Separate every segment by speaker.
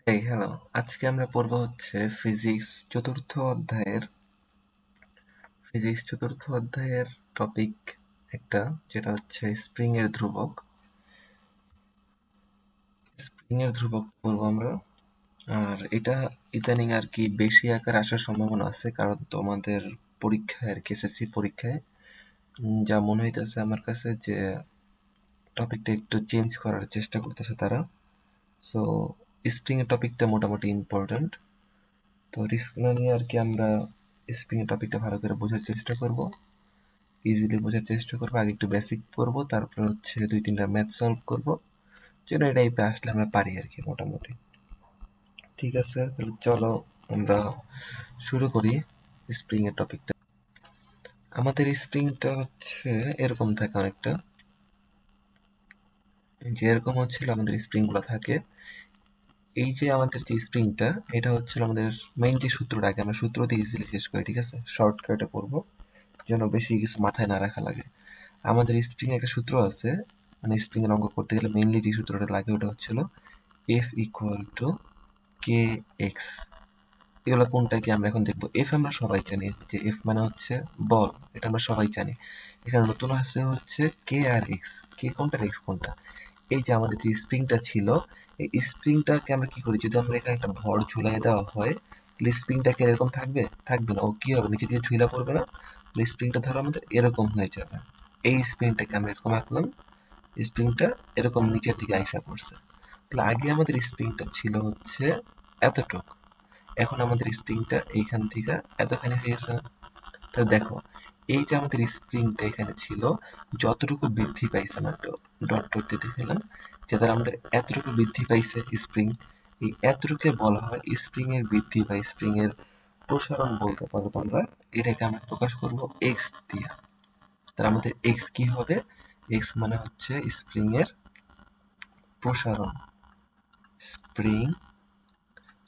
Speaker 1: এই হ্যালো, আজকে আমরা পড়ব হচ্ছে ফিজিক্স চতুর্থ অধ্যায়ের টপিক একটা, যেটা হচ্ছে স্প্রিং এর ধ্রুবক পড়বো আমরা। আর এটা ইদানিং আর কি বেশি আকার আসার সম্ভাবনা আছে, কারণ তোমাদের পরীক্ষায় আর কি এসএসসি পরীক্ষায় যা মনে হইতেছে আমার কাছে যে টপিকটা একটু চেঞ্জ করার চেষ্টা করতেছে তারা। সো স্প্রিং এর টপিকটা মোটামুটি ইম্পর্ট্যান্ট। তো রিস্ক না নিয়ে আর কি আমরা স্প্রিং এর টপিকটা ভালো করে বোঝার চেষ্টা করব, ইজিলি বোঝার চেষ্টা করবো। আগে একটু বেসিক পড়বো, তারপর হচ্ছে 2-3টা ম্যাথ সলভ করবো, যেন এই টাইপে আসলে আমরা পারি আর কি মোটামুটি। ঠিক আছে, তাহলে চলো আমরা শুরু করি স্প্রিং এর টপিকটা। আমাদের স্প্রিংটা হচ্ছে এরকম থাকে অনেকটা, যে এরকম হচ্ছিল আমাদের স্প্রিং গুলো থাকে। এই যে আমাদের যে স্প্রিংটা, এটা হচ্ছিল আমাদের মেইন যে সূত্রটা, আগে আমরা সূত্র দিয়ে ইজিলি শেষ করি, ঠিক আছে? শর্টকাটে পড়বো যেন বেশি কিছু মাথায় না রাখা লাগে। আমাদের স্প্রিং একটা সূত্র আছে, মানে স্প্রিং এর অঙ্ক করতে গেলে মেইনলি যে সূত্রটা লাগে ওটা হচ্ছিল F equal to K x. এগুলো কোনটা কি আমরা এখন দেখবো। এফ আমরা সবাই জানি যে এফ মানে হচ্ছে বল, এটা আমরা সবাই জানি। এখানে নতুন আছে হচ্ছে কে আর এক্স। কে কোনটা, এক্স কোনটা। এই যে আমাদের যে স্প্রিংটা ছিল, এই স্প্রিংটাকে আমরা কি করি, যদি আমরা এখানে একটা ভর ঝুলাই দেওয়া হয়, তাহলে স্প্রিংটাকে এরকম থাকবে? থাকবে না। ও কি হবে, নিচে দিয়ে ঝুলা পড়বে না? তাহলে স্প্রিংটা ধরো আমাদের এরকম হয়ে যাবে। এই স্প্রিংটাকে আমরা এরকম আঁকলাম, স্প্রিংটা এরকম নিচের দিকে আইসা পড়ছে। তাহলে আগে আমাদের স্প্রিংটা ছিল হচ্ছে এতটুক, এখন আমাদের স্প্রিংটা এইখান থেকে এতখানি হয়ে গেছে। তো দেখো, এই যে আমাদের স্প্রিংটা এখানে ছিল, যতটুকু বৃদ্ধি পাইছে না, ডট ডট দিয়ে দেখালাম, যে দ্বারা আমাদের এতটুকু বৃদ্ধি পাইছে স্প্রিং, এই এতটুকুকে বলা হয় স্প্রিং এর বৃদ্ধি বা স্প্রিং এর প্রসারণ বলতে পারো তোমরা। এটাকে আমরা প্রকাশ করব এক্স দিয়ে। তাহলে আমাদের এক্স কি হবে? এক্স মানে হচ্ছে স্প্রিং এর প্রসারণ। স্প্রিং,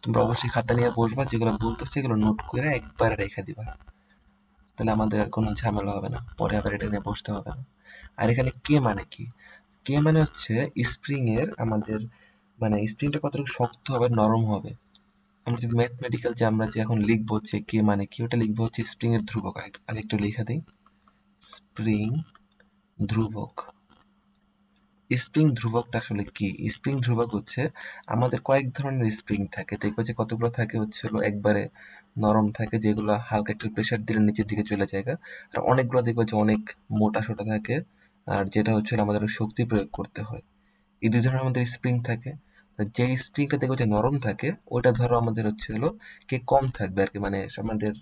Speaker 1: তোমরা অবশ্যই খাতা নিয়ে বসবা, যেগুলো বলতেছে এগুলো নোট করে একবারে রেখে দিবা, তাহলে আমাদের আর কোনো ঝামেলা হবে না, পরে আবার এটা নিয়ে বসতে হবে না। আর এখানে কে মানে কি? কে মানে হচ্ছে স্প্রিং এর আমাদের, মানে স্প্রিংটা কতটুকু শক্ত হবে নরম হবে। আমরা যদি ম্যাথমেটিক্যাল যে আমরা যে এখন লিখবো যে কে মানে কি, ওটা লিখবো হচ্ছে স্প্রিং এর ধ্রুবক। আগে একটু লেখা দিই, স্প্রিং ধ্রুবক। স্প্রিং ধ্রুবকটা আসলে কি? স্প্রিং ধ্রুবক হচ্ছে আমাদের কয়েক ধরনের স্প্রিং থাকে, দেখবো যে কতগুলো থাকে হচ্ছে হলো একবারে নরম থাকে, যেগুলো হালকা একটু প্রেসার দিলে নিচের দিকে চলে যায়। আর অনেকগুলো দেখবো যে অনেক মোটা সোটা থাকে, আর যেটা হচ্ছে আমাদের শক্তি প্রয়োগ করতে হয়। এই দুই ধরনের আমাদের স্প্রিং থাকে। যে স্প্রিংটা দেখবো যে নরম থাকে, ওইটা ধরো আমাদের হচ্ছে হলো কে কম থাকবে আর কি, মানে আমাদের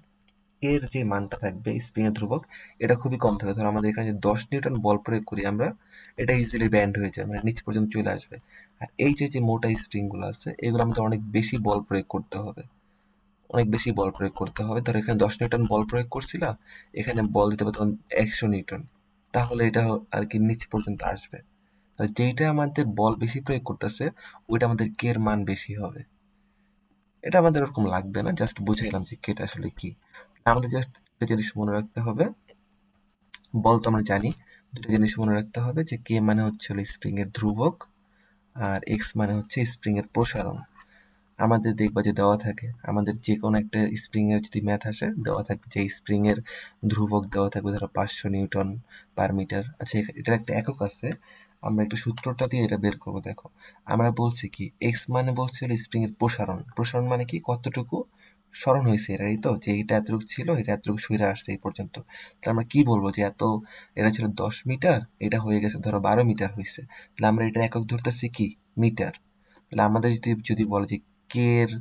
Speaker 1: এর যে মানটা থাকবে স্প্রিং এর ধ্রুবক, এটা খুবই কম থাকবে। ধরো আমাদের এখানে যে 10 নিউটন বল প্রয়োগ করি আমরা, এটা ইজিলি ব্যান্ড হয়ে যায়, মানে নিচ পর্যন্ত চলে আসবে। আর এই যে যে মোটা স্প্রিং গুলো আছে, এগুলো আমাদের অনেক বেশি বল প্রয়োগ করতে হবে, অনেক বেশি বল প্রয়োগ করতে হবে। ধরো এখানে 10 নিউটন বল প্রয়োগ করছিলাম, এখানে বল দিতে হবে তখন 100 নিউটন, তাহলে এটা আর কি নিচ পর্যন্ত আসবে। আর যেইটা আমাদের বল বেশি প্রয়োগ করতেছে, ওইটা আমাদের কে এর মান বেশি হবে। এটা আমাদের ওরকম লাগবে না, জাস্ট বুঝাইলাম যে কেটা আসলে কি। আমাদের জাস্ট একটা জিনিস মনে রাখতে হবে, বল তো আমরা জানি, দুটো জিনিস মনে রাখতে হবে, যে কে মানে হচ্ছে হলো স্প্রিং এর ধ্রুবক, আর এক্স মানে হচ্ছে স্প্রিং এর প্রসারণ। আমাদের দেখবা যে দেওয়া থাকে, আমাদের যে কোনো একটা স্প্রিং এর যদি ম্যাথ আসে, দেওয়া থাকবে যে স্প্রিং এর ধ্রুবক দেওয়া থাকবে ধরো 500 নিউটন পার মিটার। আচ্ছা, এটার একটা একক আছে, আমরা একটু সূত্রটা দিয়ে এটা বের করবো। দেখো, আমরা বলছি কি এক্স মানে বলছি হলো স্প্রিং এর প্রসারণ। প্রসারণ মানে কি, কতটুকু সরণ হয়েছে এটা, এই তো যে এটা এতটুকু ছিল, এটা এতটুকু সইরে আসছে এই পর্যন্ত। তাহলে আমরা কি বলবো, যে এত, এটা ছিল 10 মিটার, এটা হয়ে গেছে ধরো 12 মিটার হয়েছে। তাহলে আমরা এটা একক ধরতেছি কি, মিটার। তাহলে আমাদের যদি যদি বলে যে কে এর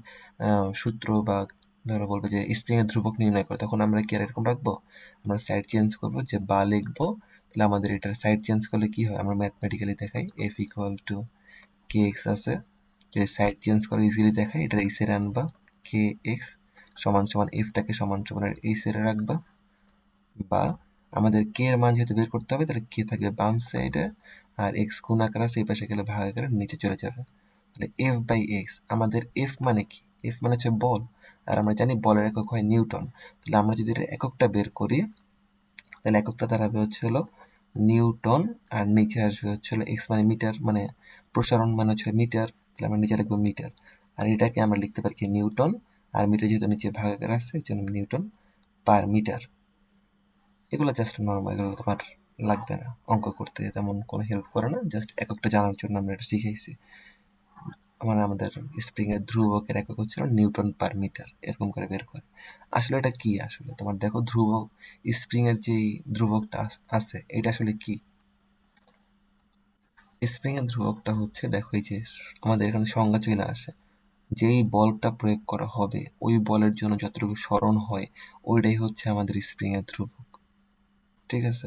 Speaker 1: সূত্র, বা ধরো বলবে যে স্প্রিং এর ধ্রুবক নির্ণয় করে, তখন আমরা কি আর এরকম রাখবো? আমরা সাইড চেঞ্জ করবো, যে বা লিখবো। তাহলে আমাদের এটার সাইড চেঞ্জ করলে কি হয়, আমরা ম্যাথমেটিক্যালি দেখাই F equal to K x আছে, যদি সাইড চেঞ্জ করে ইজিলি দেখাই, এটা এই সাইডে আনবা, কে এক্স সমান সমান এফটাকে সমান সমান এই সাইডে রাখবা। বা আমাদের কে এর মান যেহেতু বের করতে হবে, তাহলে কে থাকবে বাম সাইডে, আর এক্স গুণ আকার আছে এই পাশে গেলে ভাগ আকারে নিচে চলে যাবে। তাহলে এফ বাই এক্স, আমাদের এফ মানে কি, এফ মানে হচ্ছে বল, আর আমরা জানি বলের একক হয় নিউটন। তাহলে আমরা যদি এর এককটা বের করি, তাহলে এককটা দাঁড়াবে হচ্ছে হলো নিউটন, আর নিচে আসবে হচ্ছে হলো এক্স মানে মিটার, মানে প্রসারণ মানে হচ্ছে মিটার, তাহলে আমরা নিচে লিখবো মিটার। আর এটাকে আমরা লিখতে পারি কি নিউটন, আর মিটার যেহেতু নিচে ভাগাকার আছে এর জন্য নিউটন পার মিটার। এগুলো জাস্ট নর্মাল, এগুলো তোমার লাগবে না অঙ্ক করতে, তেমন কোনো হেল্প করে না, জাস্ট এককটা জানার জন্য আমরা এটা শিখাইছি। মানে আমাদের স্প্রিং এর ধ্রুবকের একক হচ্ছিল নিউটন পার মিটার, এরকম করে বের করে। আসলে এটা কি, আসলে তোমার দেখো ধ্রুবক স্প্রিং এর যে ধ্রুবকটা আছে এটা আসলে কি? স্প্রিং এর ধ্রুবকটা হচ্ছে, দেখো এই যে আমাদের এখানে সংজ্ঞা চলে আসে, যেই বলটা প্রয়োগ করা হবে ওই বলের জন্য যতটুকু সরণ হয় ওইটাই হচ্ছে আমাদের স্প্রিং এর ধ্রুবক। ঠিক আছে,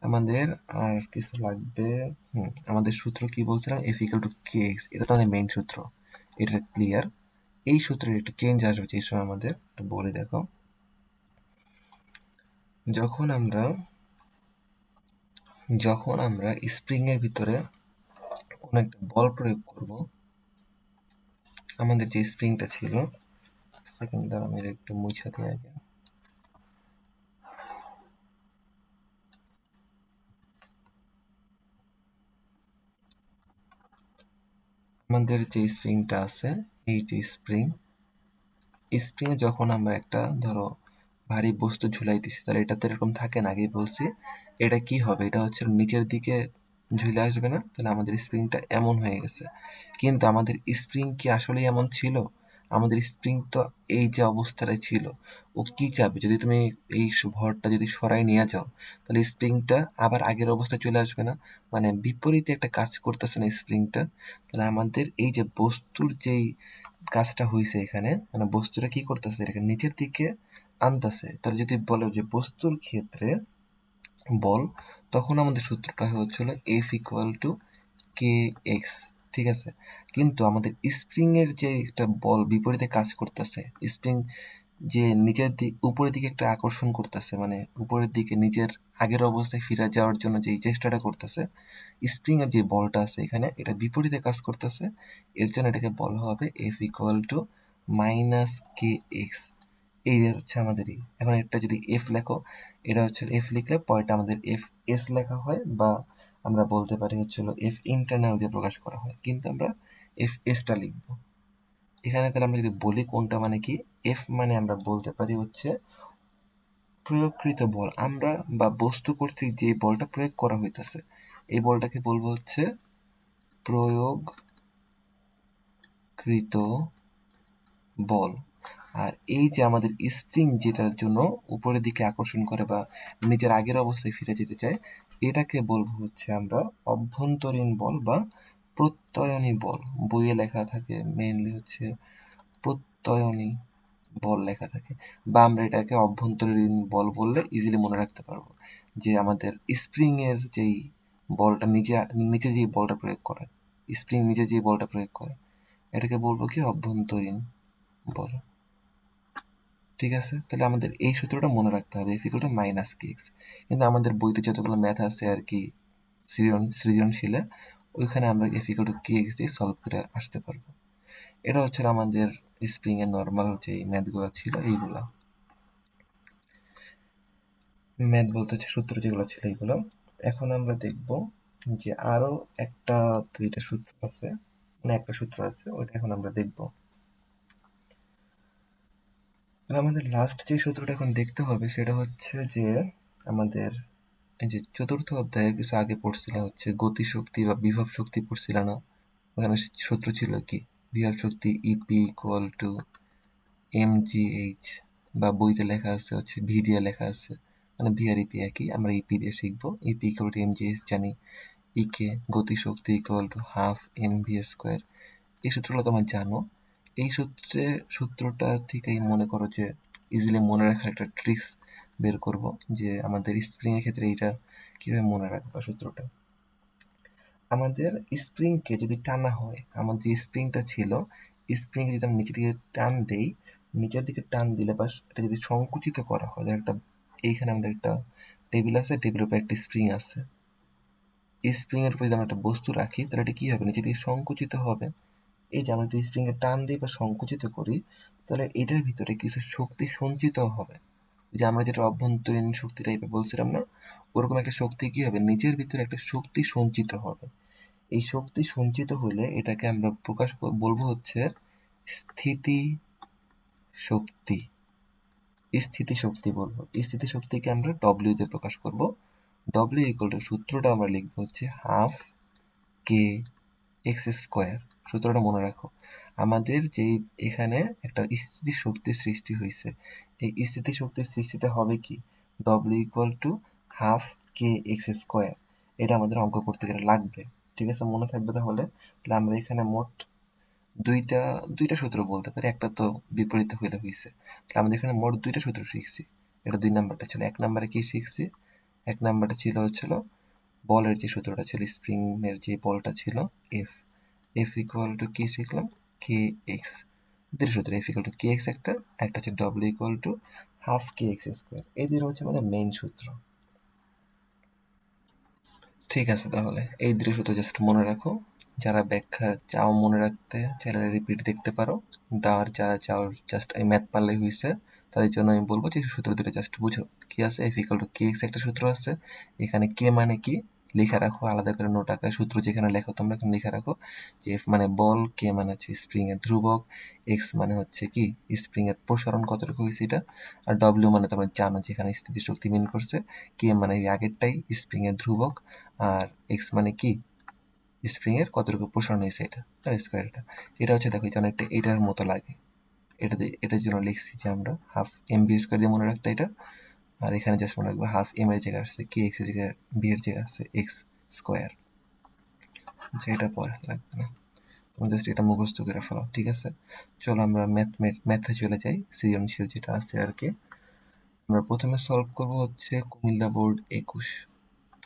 Speaker 1: আমাদের আর কিছু লাগবে। আমাদের সূত্র কি বলছিলাম, F equal to K X, এটা তো আমাদের মেইন সূত্র, এটা ক্লিয়ার। এই সূত্রের একটু চেঞ্জ আসবে যে সময় আমাদের বলে দেখো, যখন আমরা স্প্রিং এর ভিতরে কোনো একটা বল প্রয়োগ করব, আমাদের যে স্প্রিংটা ছিল, সেকেন্ড দ্বারা আমি এটা একটু মুছা দিই আগে। আমাদের যে স্প্রিংটা আছে, এই যে স্প্রিং এ যখন আমরা একটা ধরো ভারী বস্তু ঝুলাই দিছি, তাহলে এটা তো এরকম থাকে না, আগেই বলছি। এটা কি হবে, এটা হচ্ছে নিচের দিকে ঝুলে আসবে না, তাহলে আমাদের স্প্রিংটা এমন হয়ে গেছে। কিন্তু আমাদের স্প্রিং কি আসলে এমন ছিল? আমাদের স্প্রিং তো এই যে অবস্থাটায় ছিল, ও কি চাবে, যদি তুমি এই ভরটা যদি সরাই নিয়ে যাও তাহলে স্প্রিংটা আবার আগের অবস্থায় চলে আসবে না, মানে বিপরীতে একটা কাজ করতেছে না স্প্রিংটা। তাহলে আমাদের এই যে বস্তুর যেই কাজটা হইছে এখানে, মানে বস্তুটা কি করতেছে, এটাকে নিচের দিকে আনতেছে। তাহলে যদি বলো যে বস্তুর ক্ষেত্রে বল, তখন আমাদের সূত্রটা হচ্ছিল F equal to K x. ঠিক আছে, কিন্তু আমাদের স্প্রিং এর যে একটা বল বিপরীতে কাজ করতেছে, স্প্রিং যে নিচের দিক উপরের দিকে একটা আকর্ষণ করতেছে, মানে উপরের দিকে নিজের আগের অবস্থায় ফিরে যাওয়ার জন্য যে চেষ্টাটা করতেছে, স্প্রিং এর যে বলটা আছে এখানে এটা বিপরীতে কাজ করতেছে। এর জন্য এটাকে বলা হবে এফ ইকুয়াল টু মাইনাস কে এক্স। এই হচ্ছে আমাদের এখন এটা যদি এফ লেখো, এটা হচ্ছে এফ লিখলে পরেরটা আমাদের এফ এস লেখা হয়, বা আমরা বলতে পারি হচ্ছে এফ ইন্টারনাল দিয়ে প্রকাশ করা হয়, কিন্তু আমরা এফ এসটা লিখবো এখানে। তাহলে আমরা যদি বলি কোনটা মানে কি, এফ মানে আমরা বলতে পারি হচ্ছে প্রয়োগকৃত বল, আমরা বা বস্তু কর্তৃক যে বলটা প্রয়োগ করা হইতেছে এই বলটাকে বলবো হচ্ছে প্রয়োগকৃত বল। আর এই যে আমাদের স্প্রিং যেটার জন্য উপরের দিকে আকর্ষণ করে বা নিজের আগের অবস্থায় ফিরে যেতে চায়, এটাকে বলবো হচ্ছে আমরা অভ্যন্তরীণ বল বা প্রত্যয়নী বল। বইয়ে লেখা থাকে মেইনলি হচ্ছে প্রত্যয়নী বল লেখা থাকে, বা আমরা এটাকে অভ্যন্তরীণ বল বললে ইজিলি মনে রাখতে পারবো যে আমাদের স্প্রিং এর যেই বলটা নিচে যে বলটা প্রয়োগ করে, স্প্রিং নিচে যে বলটা প্রয়োগ করে এটাকে বলবো কি অভ্যন্তরীণ বল। ঠিক আছে, তাহলে আমাদের এই সূত্রটা মনে রাখতে হবে, এফ ইকুয়াল টু মাইনাস কে এক্স। কিন্তু আমাদের বইতে যতগুলো ম্যাথ আছে আর কি সৃজনশীলে, ওইখানে আমরা F equal to K x দিয়ে সলভ করে আসতে পারবো। এটা হচ্ছে আমাদের স্প্রিং এর নর্মাল যে ম্যাথগুলো ছিল এইগুলা, ম্যাথ বলতে হচ্ছে সূত্র যেগুলো ছিল এইগুলো। এখন আমরা দেখব যে আরো একটা দুইটা সূত্র আছে, মানে একটা সূত্র আছে ওইটা এখন আমরা দেখব। আমাদের লাস্ট যে সূত্রটা এখন দেখতে হবে সেটা হচ্ছে যে আমাদের এই যে চতুর্থ অধ্যায়ে কিছু আগে পড়ছিলাম হচ্ছে গতিশক্তি বা বিভব শক্তি পড়ছিল না? ওখানে সূত্র ছিল কি, বিভব শক্তি EP equal to M G H, বা বইতে লেখা আছে হচ্ছে ভি দিয়ে লেখা আছে, মানে ভি আর ইপি একই, আমরা ইপি দিয়ে শিখবো। EP equal to M G H জানি, ইকে গতিশক্তি equal to half M V square. এই সূত্রগুলো তোমরা জানো। এই সূত্রটা থেকেই মনে করো যে ইজিলি মনে রাখার একটা ট্রিক্স বের করব, যে আমাদের স্প্রিং এর ক্ষেত্রে এটা কিভাবে মনে রাখবা সূত্রটা। আমাদের স্প্রিং কে যদি টানা হয়, আমার যে স্প্রিংটা ছিল, স্প্রিং যদি আমি নিচের দিকে টান দেই, নিচের দিকে টান দিলে বা এটা যদি সংকুচিত করা হয়, একটা এইখানে আমাদের একটা টেবিল আছে, টেবিলের উপর একটা স্প্রিং আছে, স্প্রিং এর উপর যদি আমরা একটা বস্তু রাখি তাহলে এটা কি হবে, নিচের দিকে সংকুচিত হবে। এই যে আমরা যদি স্প্রিং এ টান দিই বা সংকুচিত করি, তাহলে এটার ভিতরে কিছু শক্তি সঞ্চিত হবে। যে আমরা যেটা অভ্যন্তরীণ শক্তি টাইপের বলছিলাম না, ওরকম একটা শক্তি কি হবে, নিচের ভিতরে একটা শক্তি সঞ্চিত হবে। এই শক্তি সঞ্চিত হলে এটাকে আমরা বলবো হচ্ছে স্থিতি শক্তি, স্থিতিশক্তি বলবো। স্থিতিশক্তিকে আমরা ডব্লিউ দিয়ে প্রকাশ করব। ডব্লিউ ইকুয়াল টু সূত্রটা আমরা লিখবো হচ্ছে হাফ কে এক্স স্কোয়ার। সূত্রটা মনে রাখো। আমাদের যেই এখানে একটা স্থিতিশক্তির সৃষ্টি হয়েছে, এই স্থিতিশক্তির সৃষ্টিটা হবে কি? W equal to half K X square. এটা আমাদের অঙ্ক করতে গেলে লাগবে। ঠিক আছে, মনে থাকবে তাহলে। তাহলে আমরা এখানে মোট দুইটা দুইটা সূত্র বলতে পারি, একটা তো বিপরীত হইলে হয়েছে। তাহলে আমাদের এখানে মোট দুইটা সূত্র শিখছি। এটা 2 নাম্বারটা ছিল। 1 নাম্বারে কি শিখছি? 1 নাম্বারটা ছিল বলের যে সূত্রটা ছিল, স্প্রিং এর যে বলটা ছিল এফ, এফ ইকুয়াল টু কি শিখলাম? কে এক্স। দুটো সূত্র, F equal to K x একটা, একটা হচ্ছে W equal to half K X square. এই দুটো হচ্ছে আমাদের মেইন সূত্র। ঠিক আছে, তাহলে এই দুটো সূত্র জাস্ট মনে রাখো। যারা ব্যাখ্যা চাও মনে রাখতে, চ্যানেলে রিপিট দেখতে পারো। আর যারা চাও জাস্ট এই ম্যাথ পারলেই হয়েছে, তাদের জন্য আমি বলবো যে সূত্র দুটো জাস্ট বুঝো। কি আছে? F equal to K x একটা সূত্র আছে। এখানে কে মানে কি লেখা রাখো, আলাদা করে নোট আকারে সূত্র যেখানে লেখো তোমরা এখানে লেখা রাখো। যে এফ মানে বল, কে মানে হচ্ছে স্প্রিং এর ধ্রুবক, এক্স মানে হচ্ছে কি স্প্রিং এর প্রসারণ কতটুকু হয়েছে এটা, আর ডব্লিউ মানে তোমরা জানো যেখানে স্থিতিশক্তি মিন করছে, কে মানে এই আগেরটাই স্প্রিং এর ধ্রুবক, আর এক্স মানে কি স্প্রিং এর কতটুকু প্রসারণ হয়েছে এটা, আর স্কোয়ারটা। এটা হচ্ছে দেখো এটা অনেকটা এটার মতো লাগে। এটার জন্য লিখছি যে আমরা হাফ এম বি স্কোয়ার দিয়ে মনে রাখতে এটা। আর এখানে জাস্ট মনে রাখবো হাফ এম এর জায়গায় আসছে কে এক্স এর জায়গায়, বি এর জায়গায় আসছে এক্স স্কোয়ার। আচ্ছা, এটা পরে লাগবে না, তুমি জাস্ট এটা মুখস্থ করে ফেলো। ঠিক আছে, চলো আমরা ম্যাথে চলে যাই। সৃজনশীল যেটা আছে আর কি, আমরা প্রথমে সলভ করব হচ্ছে কুমিল্লা বোর্ড 21।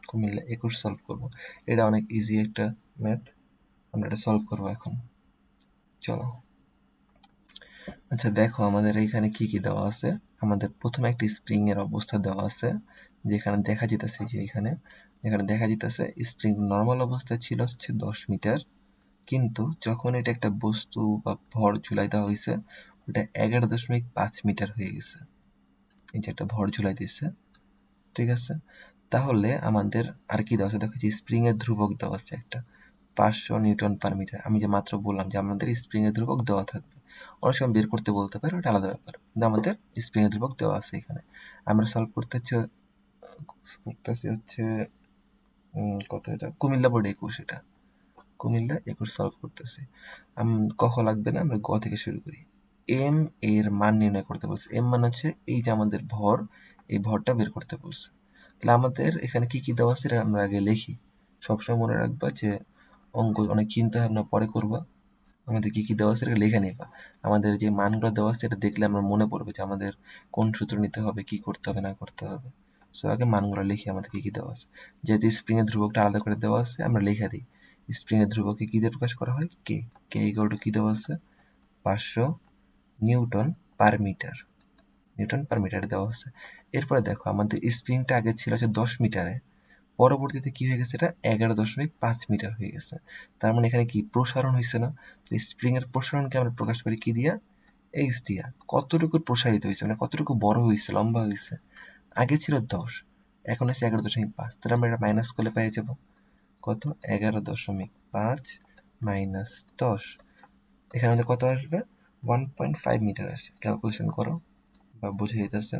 Speaker 1: কুমিল্লা 21 সলভ করব। এটা অনেক ইজি একটা ম্যাথ, আমরা এটা সলভ করবো এখন। চলো। আচ্ছা দেখো আমাদের এখানে কি কি দেওয়া আছে। আমাদের প্রথমে একটি স্প্রিং এর অবস্থা দেওয়া আছে, যেখানে দেখা যেতেছে যে এখানে দেখা যেতেছে স্প্রিং নর্মাল অবস্থায় ছিল হচ্ছে 10 মিটার, কিন্তু যখন এটা একটা বস্তু বা ভর ঝুলাই দেওয়া হয়েছে, ওটা 11.5 মিটার হয়ে গেছে। এই যে একটা ভর ঝুলাই দিচ্ছে। ঠিক আছে, তাহলে আমাদের আর কি দেওয়া আছে? দেখো যে স্প্রিং এর ধ্রুবক দেওয়া আছে একটা 500 নিউটন পার মিটার। আমি যে মাত্র বললাম যে আমাদের স্প্রিং এর ধ্রুবক দেওয়া থাকবে, অনেক সময় বের করতে বলতে পারে, ওটা আলাদা ব্যাপার, কিন্তু আমাদের স্প্রিং এর ধ্রুবক দেওয়া আছে এখানে। আমরা সলভ করতেছি হচ্ছে কত এটা, কুমিল্লা বোর্ড 21 এটা, কুমিল্লা 21 সলভ করতেছি। কখ লাগবে না, আমরা গ থেকে শুরু করি। এম এর মান নির্ণয় করতে বলছে। এম মানে হচ্ছে এই যে আমাদের ভর, এই ভরটা বের করতে বলছে। তাহলে আমাদের এখানে কি কি দেওয়া আছে এটা আমরা আগে লিখি। সবসময় মনে রাখবা যে অঙ্ক অনেক চিন্তা ভাবনা পরে করবা, আমাদের কি কি দেওয়া আছে এটা লিখে নিবা। আমাদের যে মানগুলো দেওয়া আছে এটা দেখলে আমরা মনে পড়বে যে আমাদের কোন সূত্র নিতে হবে, কি করতে হবে না করতে হবে। সো আগে মানগুলো লিখি আমাদের কি কি দেওয়া আছে। যেহেতু স্প্রিং এর ধ্রুবকটা আলাদা করে দেওয়া আছে, আমরা লিখে দিই। স্প্রিং এর ধ্রুবককে কি দিয়ে প্রকাশ করা হয়? কে। কে ইকুয়াল টু কি দেওয়া আছে? 500 newton per metre. Newton per metre দেওয়া আছে। এরপরে দেখো আমাদের স্প্রিংটা আগে ছিল হচ্ছে 10 মিটারে, পরবর্তীতে কি হয়ে গেছে? এটা 11.5 মিটার হয়ে গেছে। তার মানে এখানে কি প্রসারণ হয়েছে না? স্প্রিং এর প্রসারণকে আমরা প্রকাশ করি কি দিয়া? এইচ দিয়া। কতটুকু প্রসারিত হয়েছে মানে কতটুকু বড় হয়েছে, লম্বা হয়েছে। আগে ছিল 10, এখন হচ্ছে 11.5। তাহলে আমরা এটা মাইনাস করলে পেয়ে যাব কত? 11.5 মাইনাস 10, এখানে আমাদের কত আসবে? 1.5 মিটার আসে। ক্যালকুলেশন করো বা বুঝে যেতেছে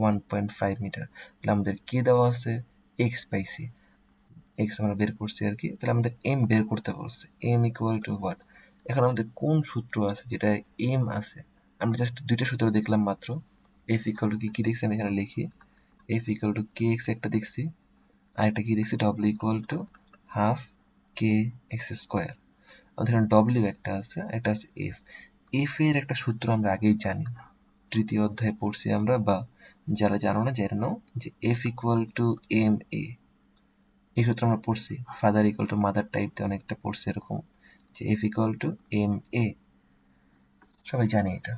Speaker 1: 1.5 মিটার। তাহলে আমাদের কি দেওয়া আছে? এক্স পাইছি, এক্স আমরা বের করছি আর কি। তাহলে আমাদের এম বের করতে বলছে। M equal to what? এখন আমাদের কোন সূত্র আছে যেটা এম আছে? আমরা জাস্ট দুইটা সূত্র দেখলাম মাত্র। এফ ইকুয়াল টু কি দেখছি আমি এখানে লিখি। F equal to K x একটা দেখছি, আর একটা কি দেখছি? W equal to half K X square. আমাদের এখানে ডব্লিউ একটা আছে, একটা আছে এফ। এফ এর একটা সূত্র আমরা আগেই জানি, তৃতীয় অধ্যায়ে পড়ছি আমরা, বা যারা জানো না জেনে নাও যে F equal to M A. এই সূত্র আমরা পড়ছি, ফাদার ইকুয়াল টু মাদার টাইপতে অনেকটা পড়ছি এরকম, যে F equal to M A, সবাই জানে এটা।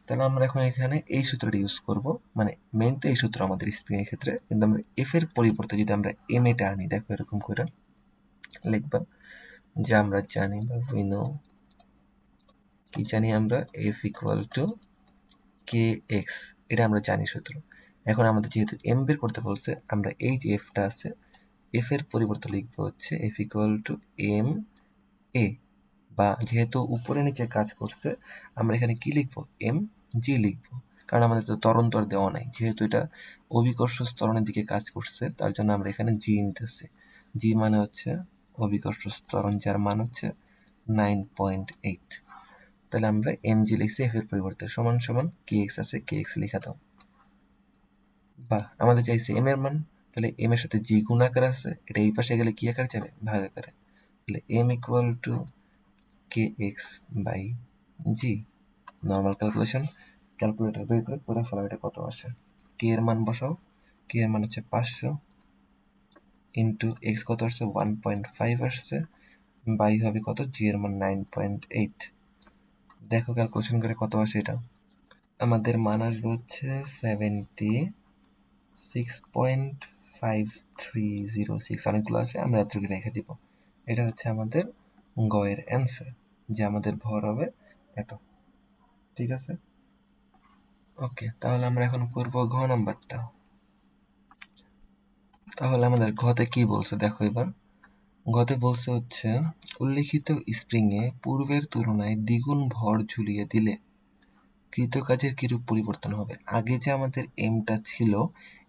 Speaker 1: তাহলে আমরা এখন এখানে এই সূত্রটা ইউজ করব, মানে মেইন তো এই সূত্র আমাদের স্প্রিং এর ক্ষেত্রে, কিন্তু আমরা এফ এর পরিবর্তে যদি আমরা এম এটা আনি, দেখো এরকম করে লিখবা যে আমরা জানি বা উই নো, কি জানি আমরা? F equal to K X, এটা আমরা জানি সূত্র। এখন আমাদের যেহেতু এম বের করতে বলছে, আমরা এই যে এফটা আছে, এফ এর পরিবর্তে লিখবো হচ্ছে F equal to M A. বা যেহেতু উপরে নিচে কাজ করছে, আমরা এখানে কি লিখবো? এম জি লিখবো, কারণ আমাদের তো ত্বরণ তো আর দেওয়া নাই, যেহেতু এটা অভিকর্ষ ত্বরণের দিকে কাজ করছে, তার জন্য আমরা এখানে জি নিতেছি। জি মানে হচ্ছে অভিকর্ষ ত্বরণ, যার মান হচ্ছে 9.8। তাহলে আমরা এম জি লিখছি এফ এর পরিবর্তে, সমান সমান কে এক্স আছে, কে এক্স লিখা দাও। বা আমাদের চাইছে এম এর মান, তাহলে এম এর সাথে জি গুণ আকার আছে, এটা এই পাশে গেলে কি আকারে যাবে? ভাগ আকারে। তাহলে M equal to K X by G. Normal calculation, calculator বের করে ফেলাও এটা কত আসে। কে এর মান বসাও, কে এর মান হচ্ছে 500 ইন্টু এক্স কত আসছে? 1.5 আসছে, বাই হবে কত? জি এর মান 9.8। দেখো ক্যালকুলেশন করে কত আসে এটা। আমাদের মান আসবে হচ্ছে 76.5306। অনেকগুলো আসে, আমরা এতটুকু রেখে দিব। এটা হচ্ছে আমাদের গ এর অ্যান্সার, যে আমাদের ভর হবে এত। ঠিক আছে, ওকে। তাহলে আমরা এখন করব ঘ নাম্বারটা। তাহলে আমাদের ঘতে কি বলছে দেখো এবার। ঘতে বলছে হচ্ছে উল্লিখিত স্প্রিং এ পূর্বের তুলনায় দ্বিগুণ ভর ঝুলিয়ে দিলে কৃতকাজের কিরূপ পরিবর্তন হবে। আগে যে আমাদের এমটা ছিল,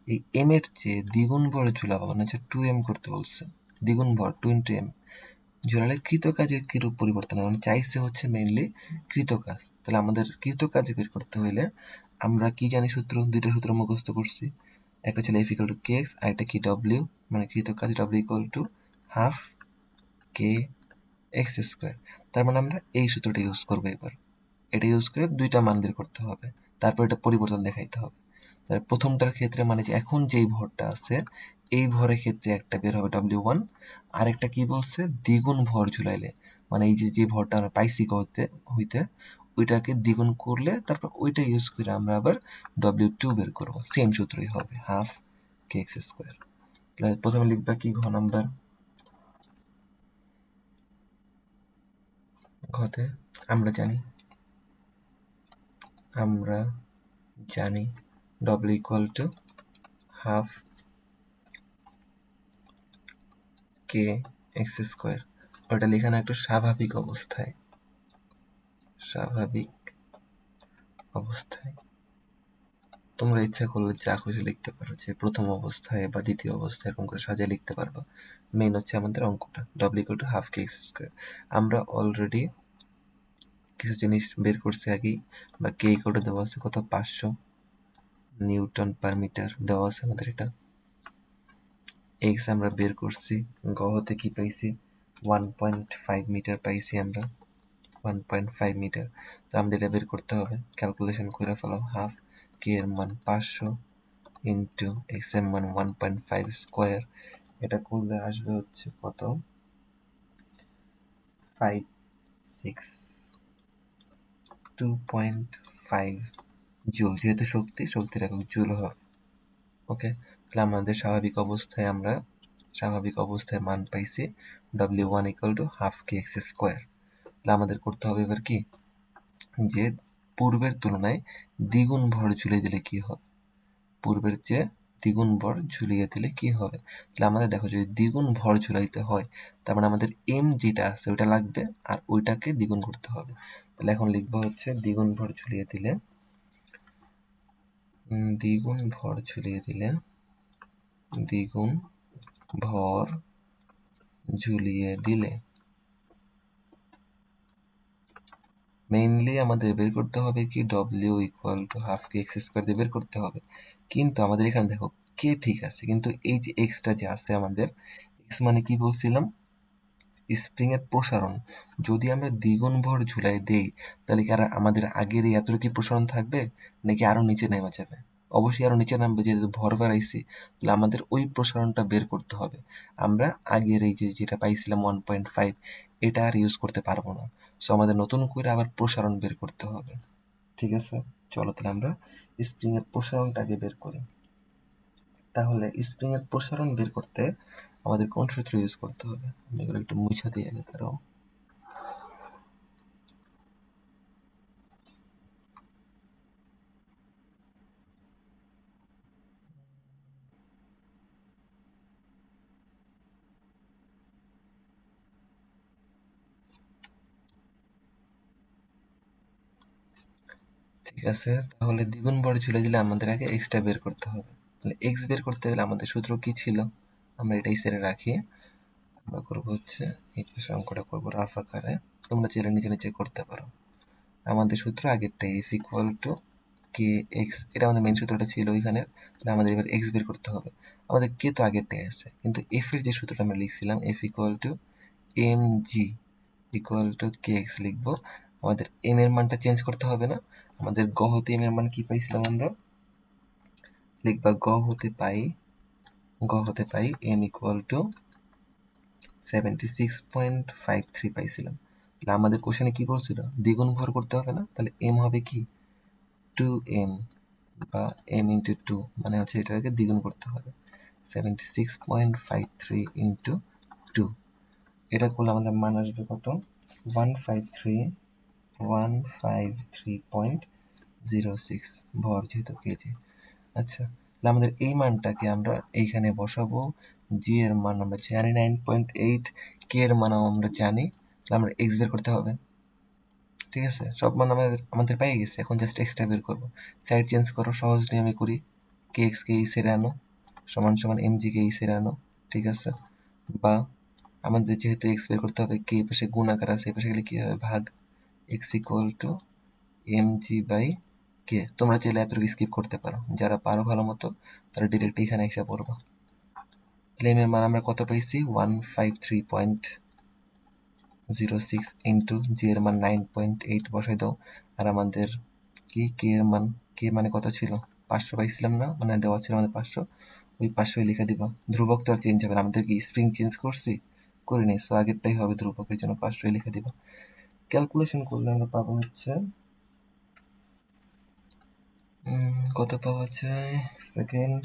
Speaker 1: এই এম এর চেয়ে দ্বিগুণ ভর ঝুলাবো, মানে হচ্ছে 2m করতে বলছে, দ্বিগুণ ভর 2 ইন্টু এম ঝুলালে কৃতকাজের কিরূপ পরিবর্তন হবে, মানে চাইছে হচ্ছে মেইনলি কৃতকাজ। তাহলে আমাদের কৃতকাজ বের করতে হইলে আমরা কি জানি সূত্র, দুইটা সূত্র মুখস্থ করছি। একটা ছিল F equal to K X, আর একটা কি ডব্লিউ, মানে কৃতকাজ W equal to half K X square. তার মানে আমরা এই সূত্রটা ইউজ করবো এবার। এটা ইউজ করে দুইটা মান বের করতে হবে, তারপর এটা পরিবর্তন দেখাইতে হবে। তাহলে প্রথমটার ক্ষেত্রে মানে যে এখন যেই ভরটা আছে, এই ভরের ক্ষেত্রে একটা বের হবে W1, আর একটা কি বলছে? দ্বিগুণ ভর ঝুলাইলে, মানে এই যে যে ভরটা আমরা পাইছি হইতে, ওইটাকে দ্বিগুণ করলে তারপর ওইটা ইউজ করে আমরা আবার W2 বের করবো। সেম সূত্রই হবে, হাফ কে এক্স স্কোয়ার। তাহলে প্রথমে লিখবা কি ঘ নাম্বার। ঘতে আমরা জানি W equal to half K X square. ওটা লেখানো একটু স্বাভাবিক অবস্থায়। তোমরা ইচ্ছা করলে যা খুশি লিখতে পারো, যে প্রথম অবস্থায় বা দ্বিতীয় অবস্থায় এরকম করে সাজিয়ে লিখতে পারবা। মেইন হচ্ছে আমাদের অঙ্কটা W equal to half K X square. আমরা অলরেডি কিছু জিনিস বের করছি আগেই, বা কে ইকুয়াল টু দেওয়া আছে কত? 500 নিউটন পার মিটার দেওয়া আছে আমাদের এটা। এক্স আমরা বের করছি, গ হতে কি পাইছি? 1.5 মিটার পাইছি আমরা, 1.5 মিটার। তো আমাদের এটা বের করতে হবে, ক্যালকুলেশন করে ফেলাও। হাফ কে এর মান 500 ইন্টু এক্স এর মান 1.5 স্কোয়ার, এটা করলে আসবে হচ্ছে কত? 2.5 জুল, যেহেতু শক্তির একক জুল হবে। ওকে, তাহলে আমাদের স্বাভাবিক অবস্থায় মান পাইছি W1 equal to half K X square. তাহলে আমাদের করতে হবে এবার কি, যে পূর্বের তুলনায় দ্বিগুণ ভর ঝুলিয়ে দিলে কি হবে, পূর্বের চেয়ে দ্বিগুণ ভর ঝুলিয়ে দিলে কি হবে। তাহলে আমাদের দেখো, যদি দ্বিগুণ ভর ঝুলাইতে হয়, তার মানে আমাদের এম যেটা আছে ওইটা লাগবে, আর ওইটাকে দ্বিগুণ করতে হবে। তাহলে এখন লিখবো হচ্ছে দ্বিগুণ ভর ঝুলিয়ে দিলে, দ্বিগুণ ভর ঝুলিয়ে দিলে দ্বিগুণ ভর ঝুলিয়ে দিলে মেইনলি আমাদের বের করতে হবে কি, W equal to half K X square দিয়ে বের করতে হবে। কিন্তু আমাদের এখানে দেখো কে ঠিক আছে, কিন্তু এই যে এক্সটা যে আছে আমাদের, এক্স মানে কি বলছিলাম? স্প্রিং এর প্রসারণ। যদি আমরা দ্বিগুণ ভর ঝুলাই দেই, তাহলে কি আর আমাদের আগের এই এতটুকু প্রসারণ থাকবে, নাকি আরো নিচে নেমে যাবে? অবশ্যই আরো নিচে নামবে, যেহেতু ভর বাড়াইছি। তাহলে আমাদের ওই প্রসারণটা বের করতে হবে। আমরা আগের এই যে যেটা পাইছিলাম 1.5, এটা আর ইউজ করতে পারবো না। সো আমাদের নতুন করে আবার প্রসারণ বের করতে হবে। ঠিক আছে, চলো তাহলে আমরা স্প্রিং এর প্রসারণটাকে বের করি। তাহলে স্প্রিং এর প্রসারণ বের করতে আমাদের কোন সূত্র ইউজ করতে হবে? আমি এগুলো একটু মুছে দিয়ে আগে, দাঁড়াও। ঠিক আছে, তাহলে দ্বিগুণ ভর ঝুলে দিলে আমাদের আগে এক্সটা বের করতে হবে। তাহলে এক্স বের করতে গেলে আমাদের সূত্র কি ছিল, আমরা এটাই সেরে রাখি। আমরা করবো হচ্ছে এই পাশে অঙ্কটা করবো রাফ আকারে, তোমরা চাইলে নিচে নিচে করতে পারো। আমাদের সূত্র আগেরটাই, F equal to K X, এটা আমাদের মেন সূত্রটা ছিল ওইখানে। তাহলে আমাদের এবার এক্স বের করতে হবে। আমাদের কে তো আগেরটাই আছে, কিন্তু এফ এর যে সূত্রটা আমরা লিখছিলাম, F equal to M G equal to K X লিখবো। আমাদের এম এর মানটা চেঞ্জ করতে হবে না। আমাদের গ হতে এম এর মান কি পাইছিলাম আমরা, লিখবা গ হতে পাই এম ইকুয়াল টু 76.53 পাইছিলাম। তাহলে আমাদের কোশ্চেনে কি বলছিল, দ্বিগুণ ভর করতে হবে না, তাহলে এম হবে কি 2m বা m ইন্টু 2, মানে হচ্ছে এটাকে দ্বিগুণ করতে হবে। 76.53 ইন্টু 2, এটা করলে আমাদের মান আসবে কত, 153.06 ভর যেহেতু কেজি। আচ্ছা, তাহলে আমাদের এই মানটাকে আমরা এইখানে বসাবো। জি এর মান আমরা জানি 9.8, কে এর মান আমরা জানি, তাহলে আমরা এক্স বের করতে হবে। ঠিক আছে, সব মান আমাদের পেয়ে গেছে, এখন জাস্ট এক্সটা বের করবো। সাইড চেঞ্জ করো, সহজ নিয়মে করি। কে এক্স কে এই সেরে আনো, সমান সমান এম জি কে এই সেরে আনো। ঠিক আছে, বা আমাদের যেহেতু এক্স বের করতে হবে, কে পাশে গুণ আকার আছে, এই পাশে গেলে কি হবে ভাগ, X equal to M G by K. তোমরা চাইলে এতটুকু স্কিপ করতে পারো, যারা পারো ভালো মতো তারা ডিরেক্ট এখানে এসে পড়বা। তাহলে এম এর মান আমরা কত পাইছি, 153.06 ইন্টু জি এর মান 9.8 বসাই দাও। আর আমাদের কি কে এর মান, কে মানে কত ছিল, 500 পাইছিলাম না, মানে দেওয়া ছিল আমাদের 500, ওই 500 লিখে দিবা। ধ্রুবক তো আর চেঞ্জ হবে না, আমাদের কি স্প্রিং চেঞ্জ করছি, করিনি, সো আগেরটাই হবে ধ্রুবকের জন্য 500 লিখে দিবা। ক্যালকুলেশন করলে আমরা পাবো হচ্ছে কত পাওয়া যায়, সেকেন্ড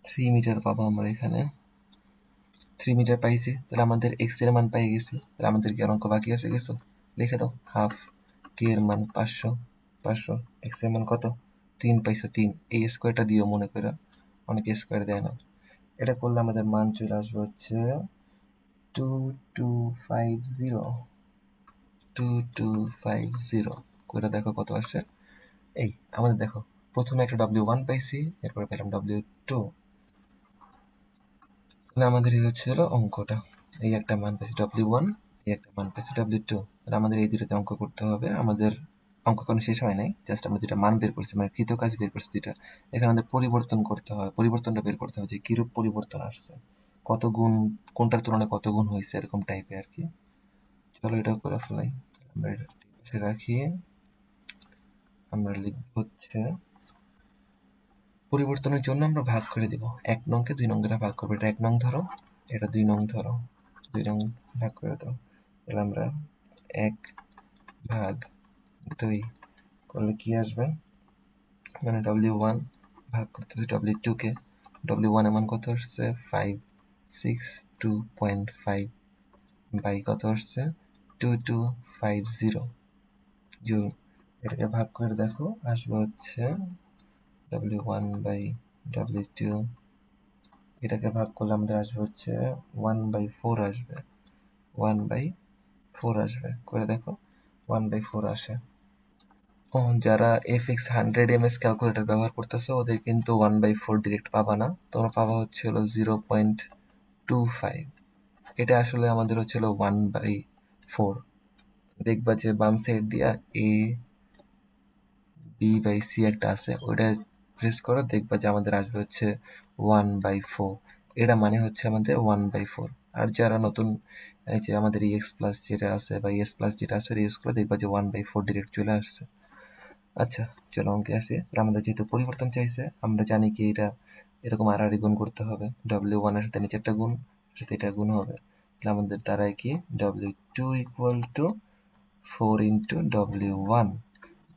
Speaker 1: 3 মিটার পাবো আমরা এখানে। 3 মিটার পাইছি, তাহলে আমাদের এক্স এর মান পাই গেছি। তাহলে আমাদের কি আর অঙ্ক বাকি আছে কিছু, লিখে দাও। হাফ কে এর মান 500, এক্স এর মান কত, 3 পাইছো, 3 এই স্কোয়ারটা দিও মনে করে, অনেকে স্কোয়ার দেয় না। এটা করলে আমাদের মান চলে আসবে হচ্ছে 2250 করে দেখো কত আসে। এই আমাদের দেখো, প্রথমে একটা W1 পাইছি, এরপরে পেলাম W2, তাহলে আমাদের এই হচ্ছে হলো অঙ্কটা। এই একটা মান পাইছি W1, এই একটা মান পাইছি W2। তাহলে আমাদের এই দুটোতে অঙ্ক করতে হবে। আমাদের অঙ্ক কোনো শেষ হয় নাই, জাস্ট আমরা দুটা মান বের করছি, মানে কৃত কাজ বের করছি দুটা। এখানে আমাদের পরিবর্তন করতে হবে, পরিবর্তনটা বের করতে হবে যে কিরূপ পরিবর্তন আসছে, কত গুণ, কোনটার তুলনায় কত গুণ হয়েছে, এরকম টাইপের আর কি। চলো এটা করে ফেলাই, আমরা এটা লিখে রাখি। আমরা লিখব হচ্ছে পরিবর্তনের জন্য আমরা ভাগ করে দিব, 1 নংকে 2 নং দ্বারা ভাগ করবো। এটা 1 নং ধরো, এটা 2 নং ধরো, 2 নং ভাগ করে দাও। তাহলে আমরা 1 ভাগ 2 করলে কি আসবে, মানে W1 ভাগ করতেছি W2 কে, W1 এর মান কত আসছে 562.5 বাই কত আসছে 2250 জুল। এটাকে ভাগ করে দেখো, আসবে হচ্ছে W1 বাই W2, এটাকে ভাগ করলে আমাদের আসবে হচ্ছে 1/4 আসবে, 1/4 আসবে, করে দেখো 1/4 আসে। ও, যারা FX 100 ms ক্যালকুলেটর ব্যবহার করতেছো ওদের কিন্তু 1/4 ডিরেক্ট পাবা না, তোমরা পাবা হচ্ছে হলো 0.25। এটা আসলে আমাদের হচ্ছে হলো 1/4। দেখবা যে বাম সাইড দিয়া B/C একটা আছে, ওইটা প্রেস করো, দেখবা যে আমাদের আসবে হচ্ছে 1/4। এটা মানে হচ্ছে আমাদের 1/4। আর যারা নতুন, এই যে আমাদের EX প্লাস যেটা আছে বা ES প্লাস যেটা আছে ইউজ করে দেখবা যে 1/4 ডিরেক্ট চলে আসছে। আচ্ছা, চলো অঙ্কে আসি। আমাদের যেহেতু পরিবর্তন চাইছে, আমরা জানি কি এটা এরকম আড়াআড়ি গুণ করতে হবে, W1 এর সাথে নিচেরটা গুণ, সাথে এটা গুণ হবে। তাহলে আমাদের দ্বারাই কি W2 equal to 4 into W1,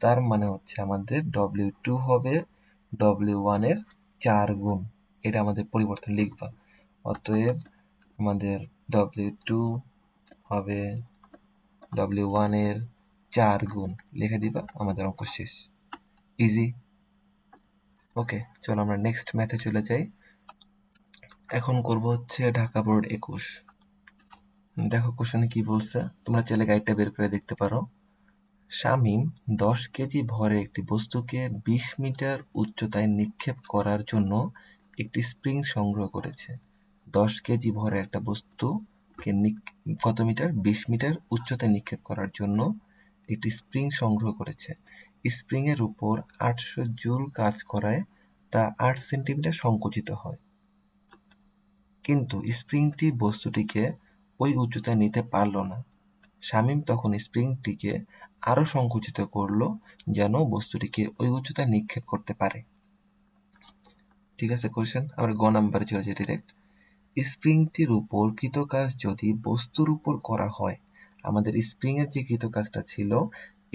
Speaker 1: তার মানে হচ্ছে আমাদের W2 হবে W1 এর 4 গুণ। এটা আমাদের পরিবর্তন লিখবা। অতএব আমাদের W2 হবে W1 এর 4 গুণ, লিখে দিবা, আমাদের অঙ্ক শেষ। ইজি। ওকে, চলো আমরা নেক্সট ম্যাথে চলে যাই। এখন করব হচ্ছে ঢাকা বোর্ড 21। দেখো কোশ্চেনে কি বলছে, তোমরা চাইলে গাইডটা বের করে দেখতে পারো। শামীম 10 কেজি ভরের একটি বস্তুকে 20 মিটার উচ্চতায় নিক্ষেপ করার জন্য একটি স্প্রিং সংগ্রহ করেছে। 10 কেজি ভরের একটা বস্তুকে কত মিটার? 20 মিটার উচ্চতায় নিক্ষেপ করার জন্য একটি স্প্রিং সংগ্রহ করেছে। স্প্রিং এর উপর 800 জুল কাজ করায় তা 8 সেন্টিমিটার সংকুচিত হয়। কিন্তু স্প্রিংটি বস্তুটিকে ওই উচ্চতায় নিতে পারল না। শামীম তখন স্প্রিংটিকে আরো সংকুচিত করল যেন বস্তুটিকে ওই উচ্চতায় নিক্ষেপ করতে পারে। ঠিক আছে কোয়েশ্চেন? আমরা গ নাম্বারে চলে যাই ডিরেক্ট। স্প্রিংটির উপর কৃতকাজ যদি বস্তুর উপর করা হয়, আমাদের স্প্রিং এর যে কৃতকাজটা ছিল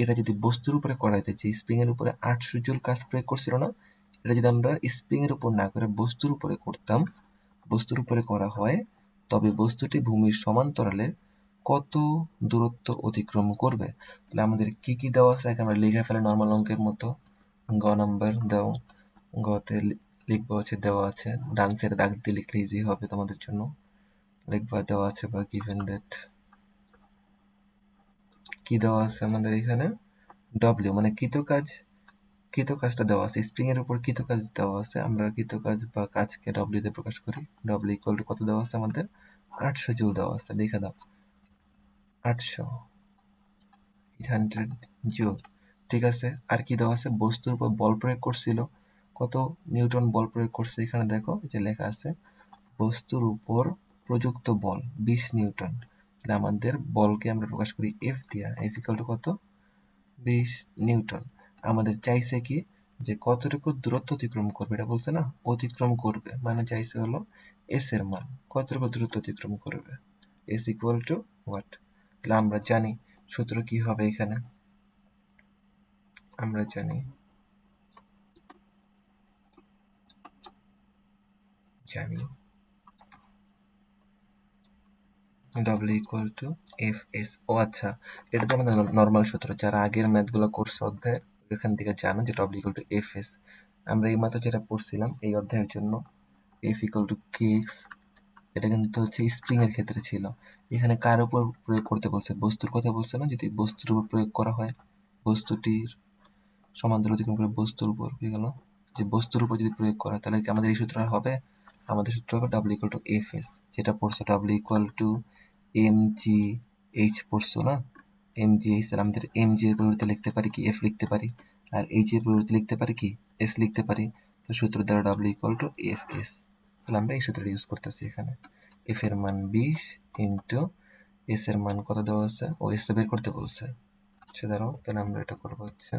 Speaker 1: এটা যদি বস্তুর উপরে করা হতো, যে স্প্রিং এর উপরে 800 জুল কাজ প্রয়োগ করছিল না, এটা যদি আমরা স্প্রিং এর উপর না করে বস্তুর উপরে করতাম, বস্তুর উপরে করা হয়, তবে বস্তুটি ভূমির সমান্তরালে কত দূরত্ব অতিক্রম করবে? তাহলে আমাদের কি কি দেওয়া আছে আগে আমরা লিখে ফেলে নর্মাল অঙ্কের মতো। গ নাম্বার দাও। গতে লিখবো হচ্ছে দেওয়া আছে, ডান সাইডে দাগ দিয়ে লিখলে ইজি হবে তোমাদের জন্য। লিখবা দেওয়া আছে বা গিভেন দ্যাট কি দেওয়া আছে আমাদের এখানে ডব্লিউ মানে কৃতকাজটা দেওয়া আছে, স্প্রিং এর উপর কৃতকাজ দেওয়া আছে, আমরা কৃতকাজ বা কাজকে ডব্লিউ দিয়ে প্রকাশ করি। ডব্লিউ ইকুয়াল টু কত দেওয়া আছে আমাদের? 800 জুল দেওয়া আছে, লিখে দাও 800 জুল। ঠিক আছে, আর কি দেওয়া আছে? বস্তুর উপর বল প্রয়োগ করছিল, কত নিউটন বল প্রয়োগ করছে এখানে দেখো এই যে লেখা আছে বস্তুর উপর প্রযুক্ত বল 20 নিউটন। তাহলে আমাদের বলকে আমরা প্রকাশ করি এফ দিয়া, এফ ইকুয়াল টু কত? 20 নিউটন। আমাদের চাইছে কি যে কতটুকু দূরত্ব অতিক্রম করবে, এটা বলছে না অতিক্রম করবে, মানে চাইছে হলো এস এর মান কতটুকু দূরত্ব অতিক্রম করবে, এস ইকুয়াল টু হোয়াট? তাহলে আমরা জানি সূত্র কি হবে এখানে, আমরা জানি W equal to F S. ও আচ্ছা, এটা তো আমাদের নর্মাল সূত্র, যারা আগের ম্যাথগুলো করছে অধ্যায়ের এখান থেকে জানো যে W equal to F S. আমরা এই মাত্র যেটা পড়ছিলাম এই অধ্যায়ের জন্য F equal to K X, এটা কিন্তু হচ্ছে স্প্রিং এর ক্ষেত্রে ছিল। এখানে কার উপর প্রয়োগ করতে বলছে? বস্তুর কথা বলছে না? যদি বস্তুর উপর প্রয়োগ করা হয়, বস্তুটির সমান্তরাল অতিক্রম করে বস্তুর উপর হয়ে গেল, যে বস্তুর উপর যদি প্রয়োগ করা তাহলে কি আমাদের এই সূত্র হবে? আমাদের সূত্র হবে W equal to F S, যেটা পড়ছো W equal to M G H পড়ছো না? এম জি এইচ, তাহলে আমাদের এম জি এর পরিবর্তে লিখতে পারি কি এফ লিখতে পারি, আর এইচ এর পরিবর্তে লিখতে পারি কি এস লিখতে পারি। তো সূত্র দ্বারা W equal to F S, তাহলে আমরা এই সূত্রটা ইউজ করতেছি এখানে। এফ এর মান 20 ইন্টু এস এর মান কত দেওয়া আছে, ও এস বের করতে বলছে। আচ্ছা দাঁড়াও, তাহলে আমরা এটা করবো হচ্ছে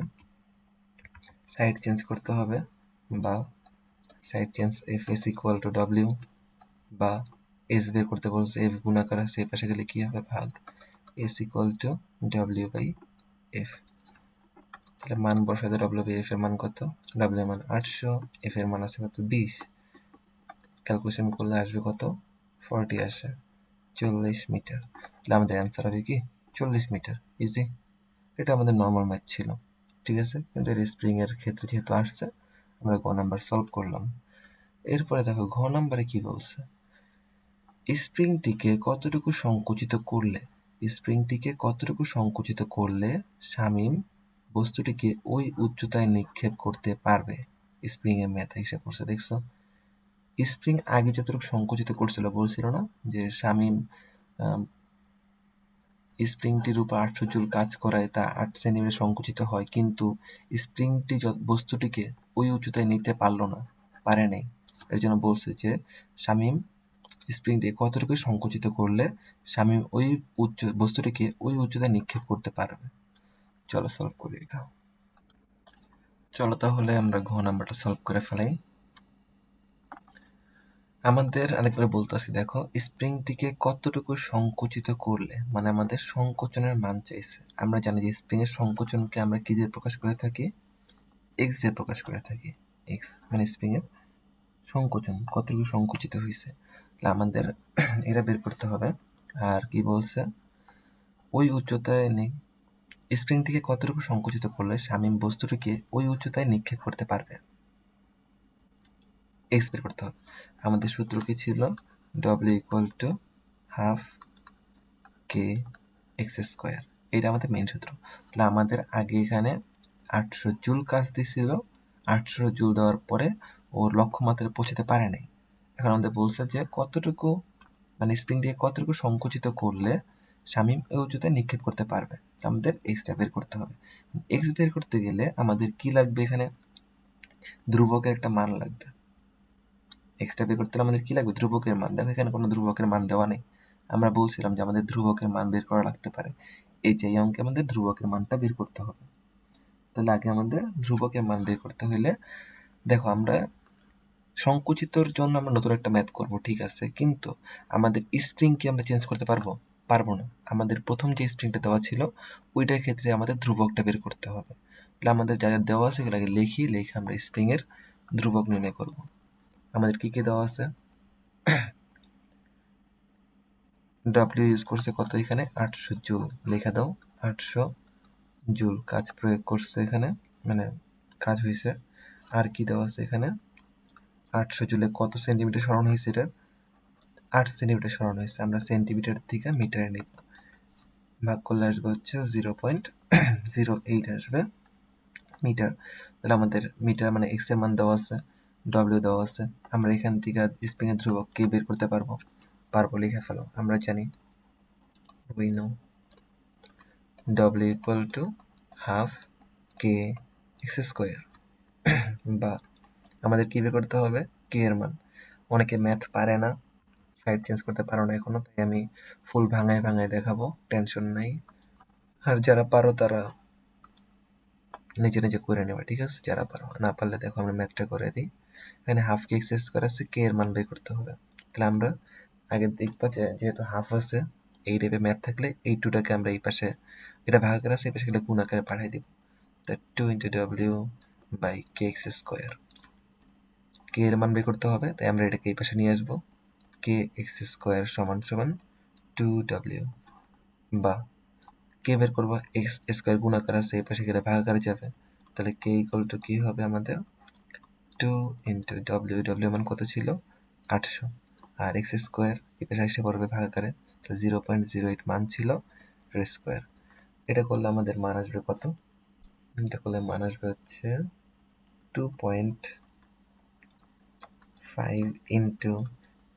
Speaker 1: সাইড চেঞ্জ করতে হবে, বা side change F S equal to W, বা এস বের করতে বলছে, এফ গুণাকার আছে এই পাশে গেলে কি হবে? ভাগ। S equal to W by F. তাহলে মান বসাতে ডাব্লিউ বাই এফ এর মান কত? ডাব্লিউ এর মান 800, এফ এর মান আছে কত? 20। ক্যালকুলেশন করলে আসবে কত? 40 আসে, 40 মিটার। তাহলে আমাদের অ্যান্সার হবে কি 40 মিটার। ইজি, এটা আমাদের নর্মাল ম্যাথ ছিল। ঠিক আছে, কিন্তু স্প্রিং এর ক্ষেত্রে যেহেতু আসছে আমরা গ নাম্বার সলভ করলাম। এরপরে দেখো ঘ নাম্বারে কি বলছে, স্প্রিংটিকে কতটুকু সংকুচিত করলে, স্প্রিংটিকে কতটুকু সংকুচিত করলে শামীম বস্তুটিকে ওই উচ্চতায় নিক্ষেপ করতে পারবে? স্প্রিং এর ম্যাথ হিসাব করছে, দেখছো? স্প্রিং আগে যতটুকু সংকুচিত করছিল বলছিল না যে শামীম স্প্রিংটির উপর 800 জুল কাজ করায় তা 8 সেন্টিমিটার সংকুচিত হয়, কিন্তু স্প্রিংটি বস্তুটিকে ওই উচ্চতায় নিতে পারলো না, পারে নাই। এর জন্য বলছে যে শামীম স্প্রিংটিকে কতটুকু সংকুচিত করলে শামীম ওই বস্তুটিকে ওই উচ্চতায় নিক্ষেপ করতে পারবে। চলো সলভ করি এটা। চলো তাহলে আমরা ঘ নাম্বারটা সলভ করে ফেলাই। আমাদের আরেকবার বলতেছি, দেখো স্প্রিংটিকে কতটুকু সংকুচিত করলে, মানে আমাদের সংকোচনের মান চাইছে। আমরা জানি যে স্প্রিং এর সংকোচনকে আমরা কি দিয়ে প্রকাশ করে থাকি? এক্স দিয়ে প্রকাশ করে থাকি। এক্স মানে স্প্রিং এর সংকোচন, কতটুকু সংকুচিত হয়েছে, তাহলে আমাদের এটা বের করতে হবে। আর কি বলছে, ওই উচ্চতায় স্প্রিংটিকে কতটুকু সংকুচিত করলে শামীম বস্তুটিকে ওই উচ্চতায় নিক্ষেপ করতে পারবে, এক্স বের করতে হবে। আমাদের সূত্র কি ছিল? W equal to half K X square. এটা আমাদের মেইন সূত্র। তাহলে আমাদের আগে এখানে 800 জুল কাজ দিছিল, 800 জুল দেওয়ার পরে ও লক্ষ্যমাত্রায় পৌঁছাতে পারে নাই। এখন আমাদের বলছে যে কতটুকু মানে স্প্রিংটিকে কতটুকু সংকুচিত করলে শামীম ওই উচ্চতায় নিক্ষেপ করতে পারবে। আমাদের এক্সটা বের করতে হবে। এক্স বের করতে গেলে আমাদের কি লাগবে, এখানে ধ্রুবকের একটা মান লাগবে। এক্সটা বের করতে হলে আমাদের কি লাগবে, ধ্রুবকের মান। দেখো এখানে কোনো ধ্রুবকের মান দেওয়া নেই। আমরা বলছিলাম যে আমাদের ধ্রুবকের মান বের করা লাগতে পারে। এই অঙ্কে আমাদের ধ্রুবকের মানটা বের করতে হবে। তাহলে আগে আমাদের ধ্রুবকের মান বের করতে হলে দেখো আমরা সংকুচিতর জন্য আমরা নতুন একটা ম্যাথ করব, ঠিক আছে, কিন্তু আমাদের স্প্রিং কি আমরা চেঞ্জ করতে পারবো? পারবো না। আমাদের প্রথম যে স্প্রিংটা দেওয়া ছিল ওইটার ক্ষেত্রে আমাদের ধ্রুবকটা বের করতে হবে। তাহলে আমাদের যা যা দেওয়া আছে এগুলো আগে লিখে আমরা স্প্রিং এর ধ্রুবক নির্ণয় করব। আমাদের কি কি দেওয়া আছে, ডব্লিউ ইউজ করছে কত, এখানে 800 জুল লেখা দাও। 800 জুল কাজ প্রয়োগ করছে এখানে, মানে কাজ হয়েছে। আর কি দেওয়া আছে এখানে, 800 জুলে কত সেন্টিমিটার সরণ হয়েছে, এটা 8 সেন্টিমিটার সরানো হয়েছে। আমরা সেন্টিমিটার থেকে মিটারে নিব, ভাগ করলে আসবে হচ্ছে 0.08 আসবে মিটার। তাহলে আমাদের মিটার মানে এক্স এর মান দেওয়া আছে, ডব্লিউ দেওয়া আছে। আমরা এখান থেকে স্প্রিং এর ধ্রুবক কে বের করতে পারবো, লিখে ফেলো। আমরা জানি we know w equal to half k x square বা আমাদের কি বের করতে হবে, কে এর মান। অনেকে ম্যাথ পারে না, সাইড চেঞ্জ করতে পারো না এখনো, তাই আমি ফুল ভাঙায় ভাঙায় দেখাবো, টেনশন নাই। আর যারা পারো তারা নিজে নিজে করে নেবে, ঠিক আছে। যারা পারো, না পারলে দেখো আমরা ম্যাথটা করে দিই। এখানে হাফ কে এক্স স্কোয়ার আছে, কে এর মান বের করতে হবে। তাহলে আমরা আগে দেখবো যে যেহেতু হাফ আছে, এই টাইপের ম্যাথ থাকলে এই টুটাকে আমরা এই পাশে, এটা ভাগ করে আছে এই পাশে গেলে গুণ আকারে পাঠিয়ে দিব। তা 2 into W by K X square, K এর মান বের করতে হবে, তাই আমরা এটাকে এই পাশে নিয়ে আসবো। কে এক্স স্কোয়ার সমান সমান 2w, বা কে বের করবো, এক্স স্কোয়ার গুণ আকার আছে এই পাশে গেলে ভাগ আকারে যাবে। তাহলে কে ইকুয়াল টু কি হবে আমাদের, 2 ইন্টু ডব্লিউ মান কত ছিল, 800, আর এক্স স্কোয়ার এই পাশে এসে পড়বে ভাগ আকারে, 0.08 মান ছিল স্কোয়ার। এটা করলে আমাদের মান আসবে কত, এটা করলে মান আসবে হচ্ছে 2.5 ইন্টু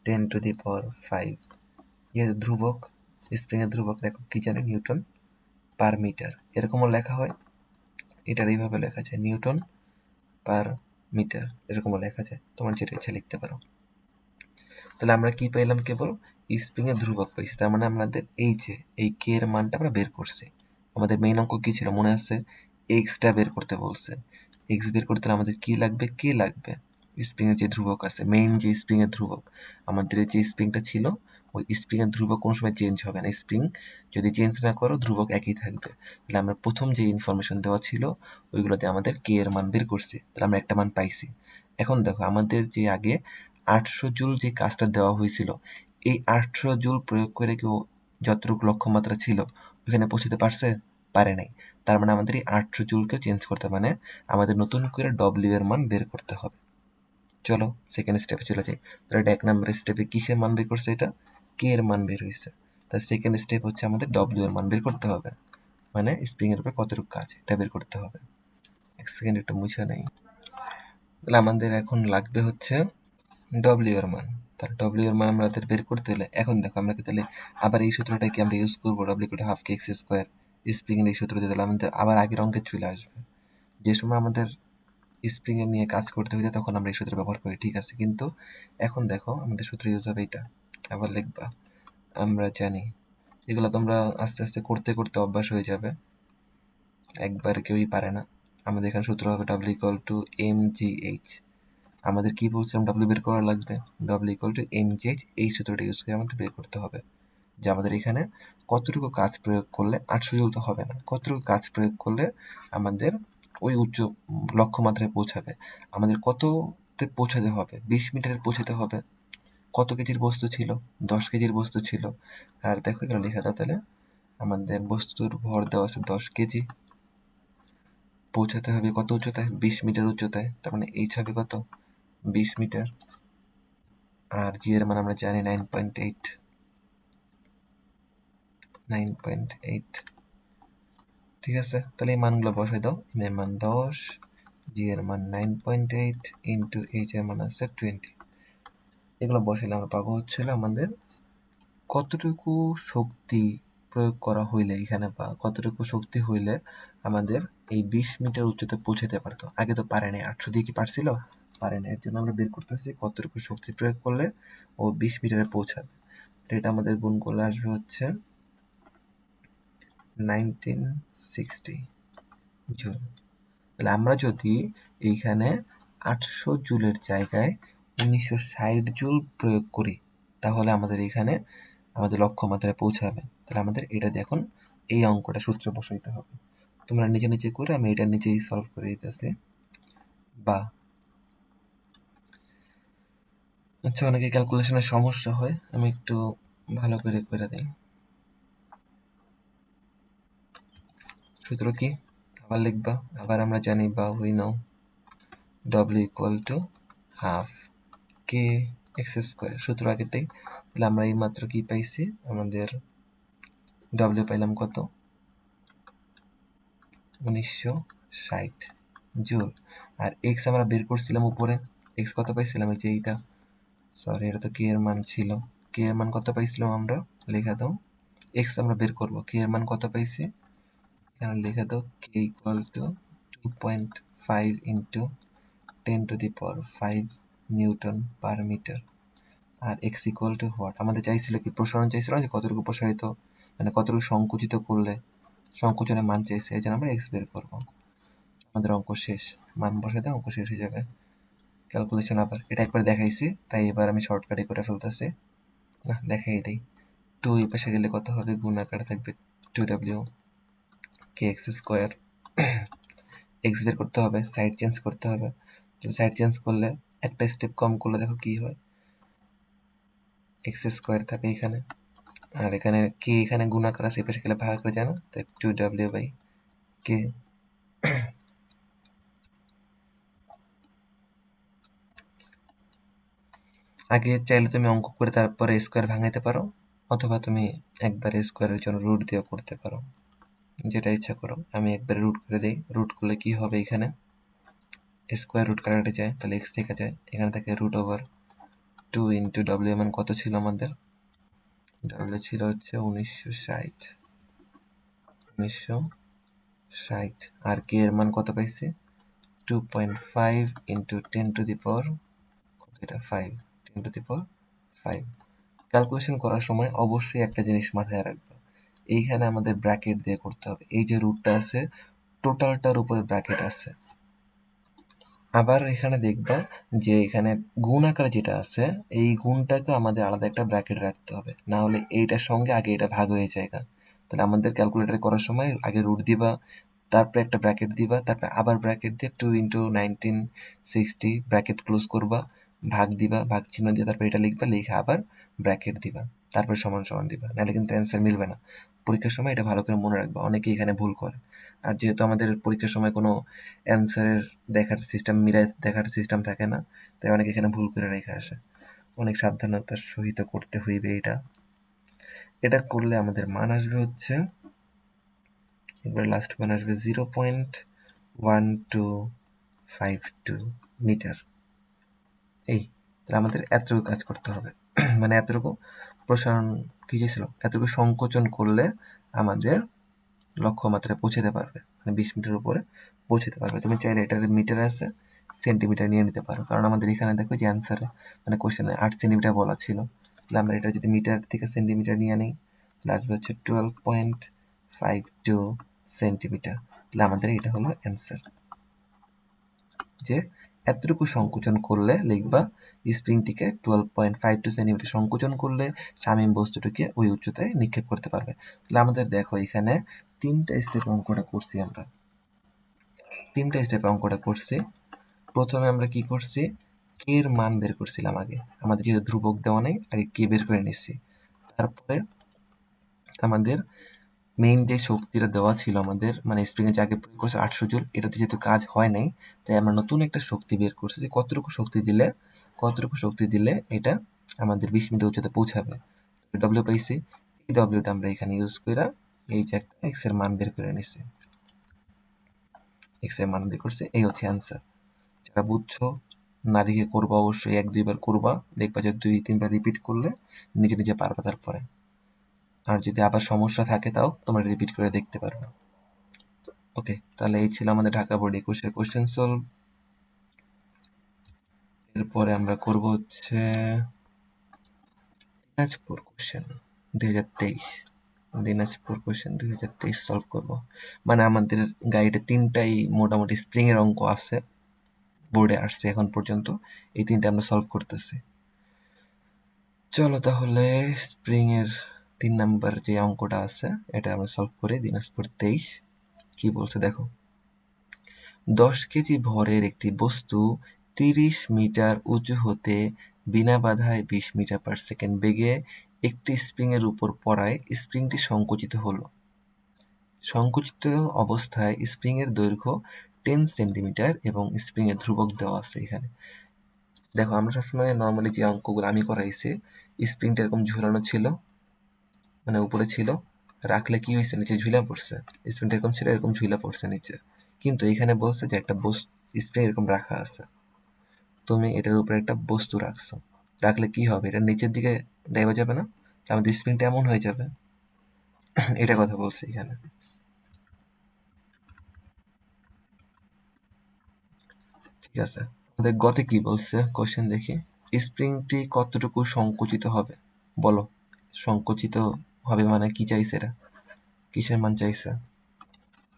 Speaker 1: 10⁵। যেহেতু ধ্রুবক, স্প্রিং এর ধ্রুবক একক কি জানি, নিউটন পার মিটার। এরকমও লেখা হয়, এটার এইভাবে লেখা যায় নিউটন পার মিটার, এরকমও লেখা যায়, তোমার যেটা ইচ্ছা লিখতে পারো। তাহলে আমরা কি পেলাম, কেবল স্প্রিং এর ধ্রুবক পাইছি। তার মানে আমাদের এই যে এই কে এর মানটা আমরা বের করছি। আমাদের মেইন অঙ্ক কি ছিল মনে আছে, এক্সটা বের করতে বলছে। এক্স বের করতে আমাদের কি লাগবে, কে লাগবে, স্প্রিং এর যে ধ্রুবক আছে, মেইন যে স্প্রিং এর ধ্রুবক, আমাদের যে স্প্রিংটা ছিল ওই স্প্রিং এর ধ্রুবক কোনো সময় চেঞ্জ হবে না। স্প্রিং যদি চেঞ্জ না করো ধ্রুবক একই থাকবে। তাহলে আমরা প্রথম যে ইনফরমেশন দেওয়া ছিল ওইগুলোতে আমাদের কে এর মান বের করছি, তাহলে আমরা একটা মান পাইছি। এখন দেখো আমাদের যে আগে 800 জুল যে কাজটা দেওয়া হয়েছিল, এই 800 জুল প্রয়োগ করে কি যতটুকু লক্ষ্যমাত্রা ছিল ওখানে পৌঁছতে পারছে, পারে নাই। তার মানে আমাদের এই 800 জুলকে চেঞ্জ করতে, মানে আমাদের নতুন করে ডব্লিউ এর মান বের করতে হবে। চলো সেকেন্ড স্টেপে চলে যাই। তাহলে 1 নাম্বার স্টেপে কিসের মান বের করছে, এটা কে এর মান বের হয়েছে। তার সেকেন্ড স্টেপ হচ্ছে আমাদের ডব্লিউ এর মান বের করতে হবে, মানে স্প্রিং এর উপর কতটুকু কাজ এটা বের করতে হবে। এক সেকেন্ড একটু মুছে নেই। তাহলে আমাদের এখন লাগবে হচ্ছে ডব্লিউ এর মান। তাহলে ডব্লিউ এর মান আমাদের বের করতে হলে এখন দেখো আমরা কি তাহলে আবার এই সূত্রটা কি আমরা ইউজ করবো, W equal to half K X square, spring এর এই সূত্র দিয়ে তাহলে আমাদের আবার আগের অঙ্কে চলে আসবে। যে সময় আমাদের স্প্রিং এর নিয়ে কাজ করতে হইতে তখন আমরা এই সূত্র ব্যবহার করি, ঠিক আছে। কিন্তু এখন দেখো আমাদের সূত্র ইউজ হবে এটা, আবার লিখবা। আমরা জানি এগুলো তোমরা আস্তে আস্তে করতে করতে অভ্যাস হয়ে যাবে, একবার কেউই পারে না। আমাদের এখানে সূত্র হবে W equal to M G H. আমাদের কি বলছিলাম, ডব্লিউ বের করা লাগবে, W equal to M G H, এই সূত্রটা ইউজ করে আমাদের বের করতে হবে যে আমাদের এখানে কতটুকু কাজ প্রয়োগ করলে 800 জুল তো হবে না, কতটুকু কাজ প্রয়োগ করলে আমাদের ওই উচ্চ লক্ষ্যমাত্রায় পৌঁছাবে। আমাদের কততে পৌঁছাতে হবে, 20 মিটারে পৌঁছাতে হবে। কত কেজির বস্তু ছিল, 10 কেজির বস্তু ছিল। আর দেখো এখানে লেখা দাও তাহলে আমাদের বস্তুর ভর দেওয়া আছে 10 কেজি, পৌঁছাতে হবে কত উচ্চতায়, 20 মিটার উচ্চতায়। তার মানে এইচ হবে কত, 20 মিটার। আর জি এর মান আমরা জানি 9.8, ঠিক আছে, তাহলে এই মানগুলো বসাই দাও। এম এর মান 10, জি এর মান 9.8 ইন্টু এইচ এর মান আছে 20। এগুলো বসাইলে আমরা পাবো হচ্ছিল আমাদের কতটুকু শক্তি প্রয়োগ করা হইলে এখানে, বা কতটুকু শক্তি হইলে আমাদের এই 20 মিটার উচ্চতায় পৌঁছাতে পারতো। আগে তো পারে নাই, 800 দিয়ে কি পারছিল? পারে না। এর জন্য আমরা বের করতেছি কতটুকু শক্তি প্রয়োগ করলে ও 20 মিটারে পৌঁছাবে। এটা আমাদের গুণ করলে আসবে হচ্ছে 1960 জুল। তাহলে আমরা যদি এইখানে 800 জুলের জায়গায় 1960 জুল প্রয়োগ করি, তাহলে আমাদের এখানে আমাদের লক্ষ্যমাত্রায় পৌঁছাবে। তাহলে আমাদের এটা দিয়ে এখন এই অঙ্কটা সূত্রে বসাইতে হবে। তোমরা নিচে নিচে করে আমি এটার নিচেই সলভ করে দিতেছি। বা আচ্ছা, অনেকে ক্যালকুলেশনের সমস্যা হয়, আমি একটু ভালো করে করে দিই। সূত্র কি আবার লিখবা? আবার আমরা জানি বা we know W equal to half K X square, সূত্র আগেরটাই। তাহলে আমরা এই মাত্র কি পাইছি, আমাদের W পাইলাম কত? 1960 জুল। আর এক্স আমরা বের করছিলাম উপরে, এক্স কত পাইছিলাম? এই যে এইটা, সরি এটা তো কে এর মান ছিল। কে এর মান কত পাইছিলাম আমরা? লেখা দাও। এক্স আমরা বের করব, কে এর মান কত পাইছি এখানে লেখা দাও। K equal to 2.5 into 10⁵ newton per metre. আর এক্স ইকুয়াল টু হোয়াট? আমাদের চাইছিল কি, প্রসারণ চাইছিল না, যে কতটুকু প্রসারিত, মানে কতটুকু সংকুচিত করলে সংকোচনের মান চাইছে। এই জন্য আমরা এক্স বের করবো। আমাদের অঙ্ক শেষ, মান বসাই দাও, অঙ্ক শেষ হয়ে যাবে। ক্যালকুলেশন আবার এটা একবার দেখাইছি, তাই এবার আমি শর্টকাটে করে ফেলতেছি। না, দেখাই দিই। 2 এই পাশে গেলে কত হবে? গুণ আকারে থাকবে 2W কে এক্স স্কোয়ার। এক্স বের করতে হবে, সাইড চেঞ্জ করতে হবে। সাইড চেঞ্জ করলে একটা স্টেপ কম করলে দেখো কি হয়, এক্স স্কোয়ার থাকে এখানে, আর এখানে কে এখানে গুণাকার আছে, এই পাশে গেলে ভাগ করে যায় না, তাই 2W বাই কে। আগে চাইলে তুমি অঙ্ক করে তারপরে স্কোয়ার ভাঙাইতে পারো, অথবা তুমি একবারে স্কোয়ারের জন্য রুট দিয়েও করতে পারো, যেটা ইচ্ছা করো। আমি একবারে রুট করে দিই। রুট করলে কি হবে, এখানে স্কোয়ার রুট কাটাতে যায়, তাহলে এক্স থেকে যায়, এখানে থাকে রুট ওভার 2 ইন্টু ডব্লিউ মান কত ছিল আমাদের? ডব্লিউ ছিল হচ্ছে 1960। আর কে এর মান কত পাইছি? 2.5 ইন্টু 10⁵ এটা 5, 10⁵। ক্যালকুলেশন করার সময় অবশ্যই একটা জিনিস মাথায় রাখবা, এইখানে আমাদের ব্র্যাকেট দিয়ে করতে হবে। এই যে রুটটা আছে, টোটালটার উপরে ব্র্যাকেট আছে। আবার এখানে দেখবা যে এখানে গুণ আকারে যেটা আছে, এই গুণটাকে আমাদের আলাদা একটা ব্র্যাকেট রাখতে হবে, না হলে এইটার সঙ্গে আগে এটা ভাগ হয়ে যায়। তাহলে আমাদের ক্যালকুলেটর করার সময় আগে রুট দিবা, তারপরে একটা ব্র্যাকেট দিবা, তারপরে আবার ব্র্যাকেট দিয়ে 2 ইন্টু 1960 ব্র্যাকেট ক্লোজ করবা, ভাগ দিবা, ভাগ চিহ্ন দিয়ে তারপরে এটা লিখবা, লিখে আবার ব্র্যাকেট দিবা, তারপরে সমান সমান দিবা, নাহলে কিন্তু অ্যান্সার মিলবে না। পরীক্ষার সময় এটা ভালো করে মনে রাখবা, অনেকেই এখানে ভুল করে। আর যেহেতু আমাদের পরীক্ষার সময় কোনো অ্যান্সারের দেখার সিস্টেম, মিলাই দেখার সিস্টেম থাকে না, তাই অনেকে এখানে ভুল করে রেখে আসে। অনেক সাবধানতার সহিত করতে হইবে এটা। এটা করলে আমাদের মান আসবে হচ্ছে, এবার লাস্ট মান আসবে 0.1252 মিটার। এই তাহলে আমাদের এতটুকু কাজ করতে হবে, মানে এতটুকু প্রসারণ কি ছিল, এতটুকু সংকোচন করলে আমাদের লক্ষ্যমাত্রায় পৌঁছাতে পারবে, মানে 20 মিটার উপরে পৌঁছাতে পারবে। তুমি চাইলে এটার মিটার আছে, সেন্টিমিটার নিয়ে নিতে পারো, কারণ আমাদের এখানে দেখো যে অ্যান্সারে, মানে কোশ্চেনে 8 সেন্টিমিটার বলা ছিল। তাহলে আমরা এটা যদি মিটার থেকে সেন্টিমিটার নিয়ে নিই, তাহলে আসবে হচ্ছে 12.52 সেন্টিমিটার। তাহলে আমাদের এটা হলো অ্যান্সার, যে এতটুকু সংকোচন করলে লিখবা স্প্রিংটিকে 12.52 সেন্টিমিটার সংকোচন করলে শামীম বস্তুটিকে ওই উচ্চতায় নিক্ষেপ করতে পারবে। তাহলে আমাদের দেখো এখানে তিনটা স্টেপ অঙ্কটা করছি আমরা, তিনটা স্টেপে অঙ্কটা করছি। প্রথমে আমরা কি করছি, কে এর মান বের করছিলাম আগে, আমাদের যেহেতু ধ্রুবক দেওয়া নেই, আগে কে বের করে নিচ্ছি। তারপরে আমাদের মেইন যে শক্তিটা দেওয়া ছিল আমাদের, মানে স্প্রিং এ যে আগে প্রয়োগ করছে 800 জুল, এটাতে যেহেতু কাজ হয় নাই, তাই আমরা নতুন একটা শক্তি বের করছি, যে কতটুকু শক্তি দিলে এটা আমাদের 20 মিটার উচ্চতা পৌঁছাবে। ডব্লিউ পাইছি, এই ডব্লিউটা আমরা এখানে ইউজ করে এই যে একটা এক্স এর মান বের করে নিছি। এক্স এর মান বের করছে, এই হচ্ছে অ্যান্সার। যারা বুঝছো না দেখে করবা, অবশ্যই 1-2 বার করবা, দেখবা যে 2-3 বার রিপিট করলে নিজে নিজে পারবা তারপরে। আর যদি আবার সমস্যা থাকে তাও তোমরা রিপিট করে দেখতে পারবা। ওকে, তাহলে এই ছিল আমাদের ঢাকা বোর্ড 21-এর কোশ্চেন সলভ। এরপরে আমরা করব হচ্ছে Dinajpur question 2023। Dinajpur question 2023 solve করব। মানে আমাদের গাইডে 3টাই মোটামুটি স্প্রিং এর অঙ্ক আছে, বোর্ডে আসছে এখন পর্যন্ত। এই 3টা আমরা সলভ করতেছি। চলো তাহলে স্প্রিং এর 3 নাম্বার যে অঙ্কটা আছে এটা আমরা সলভ করি। দিনাজপুর 23 কি বলছে দেখো। 10 কেজি ভরের একটি বস্তু 30 মিটার উঁচু হতে বিনা বাধায় 20 মিটার পার সেকেন্ড বেগে একটি স্প্রিং এর উপর পড়ায় স্প্রিংটি সংকুচিত হলো। সংকুচিত অবস্থায় স্প্রিং এর দৈর্ঘ্য 10 সেন্টিমিটার এবং স্প্রিং এর ধ্রুবক দেওয়া আছে এখানে। দেখো আমরা সবসময় নর্মালি যে অঙ্কগুলো আমি করাইছি, স্প্রিংটা এরকম ঝুলানো ছিল, মানে উপরে ছিল, রাখলে কি হয়েছে নিচে ঝুলা পড়ছে। স্প্রিংটা এরকম ছিল, এরকম ঝুলা পড়ছে নিচে। কিন্তু এখানে বলছে যে একটা স্প্রিং এরকম রাখা আছে, তুমি এটার উপরে একটা বস্তু রাখছো, রাখলে কি হবে, এটা নিচের দিকে ডেবে যাবে না? আমাদের স্প্রিংটা এমন হয়ে যাবে। এটা কথা বলছি এখানে। ঠিক আছে, আমাদের গতে কি বলছে কোশ্চেন দেখি। স্প্রিংটি কতটুকু সংকুচিত হবে বলো। সংকুচিত হবে মানে কি চাইছে এরা, কিসের মান চাইছে?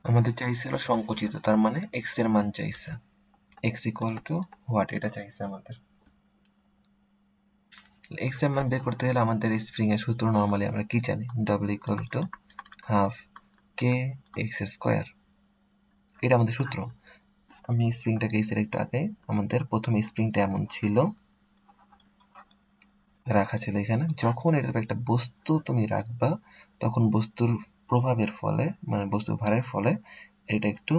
Speaker 1: আমাদের চাইছিল সংকুচিত, তার মানে এক্স এর মান চাইছে। এক্স ইকুয়াল টু হোয়াট, এটা চাইছে আমাদের। এক্স এর মান বের করতে হলে আমাদের স্প্রিং এর সূত্র নরমালি আমরা কি জানি, double equal to half K X square, এটা আমাদের সূত্র। আমি স্প্রিংটাকে সিলেক্ট আগে, আমাদের প্রথমে স্প্রিংটা এমন ছিল, রাখা ছিল এখানে। যখন এটার উপর একটা বস্তু তুমি রাখবা, তখন বস্তুর প্রভাবের ফলে, মানে বস্তুর ভারের ফলে এটা একটু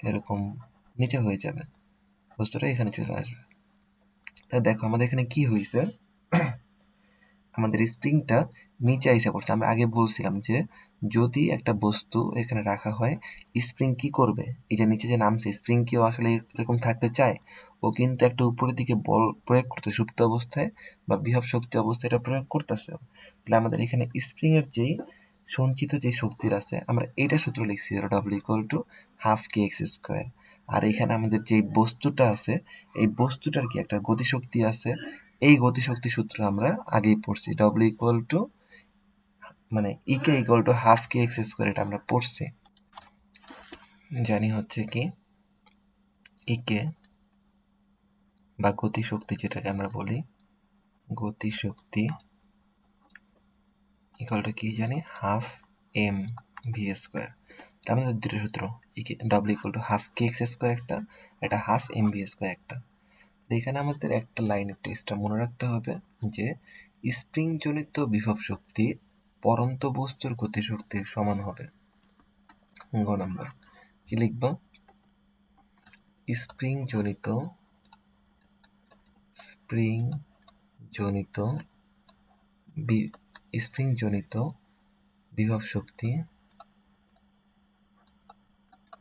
Speaker 1: এরকম নিচে হয়ে যাবে, বস্তুটা এখানে চলে আসবে। তা দেখো আমাদের এখানে কি হয়েছে, আমাদের স্প্রিংটা নিচে এসে পড়ছে। আমরা আগে বলছিলাম যে যদি একটা বস্তু এখানে রাখা হয়, স্প্রিং কি করবে, এই যে নিচে যে নামছে, স্প্রিং কি ও আসলে এরকম থাকতে চায়? ও কিন্তু একটা উপরের দিকে বল প্রয়োগ করতে, সুপ্ত অবস্থায় বা বিভব শক্তি অবস্থায় এটা প্রয়োগ করতেছে। তাহলে আমাদের এখানে স্প্রিং এর যেই সঞ্চিত যে শক্তির আছে, আমরা এইটা সূত্র লিখছি, W equal to half K X square. আর এখানে আমাদের যে বস্তুটা আছে, এই বস্তুটার কি একটা গতিশক্তি আছে, এই গতিশক্তি সূত্র আমরা আগেই পড়ছি, ডব্লিউ ইকুয়াল টু মানে EK equal to half K X square, এটা আমরা পড়ছি। জানি হচ্ছে কি ইকে বা গতিশক্তি যেটাকে আমরা বলি, গতিশক্তি ইকুয়াল টু কি জানি, হাফ এম ভি স্কোয়ার। এটা আমাদের দুটো সূত্র, EK W equal to half K X square একটা, এটা হাফ এম ভি স্কোয়ার একটা। এখানে আমাদের একটা লাইন একটু এক্সট্রা মনে রাখতে হবে যে স্প্রিং জনিত বিভব শক্তি পরন্ত বস্তুর গতিশক্তির সমান হবে। গ নাম্বার কি লিখবা, স্প্রিং জনিত স্প্রিং জনিত স্প্রিং জনিত বিভব শক্তি,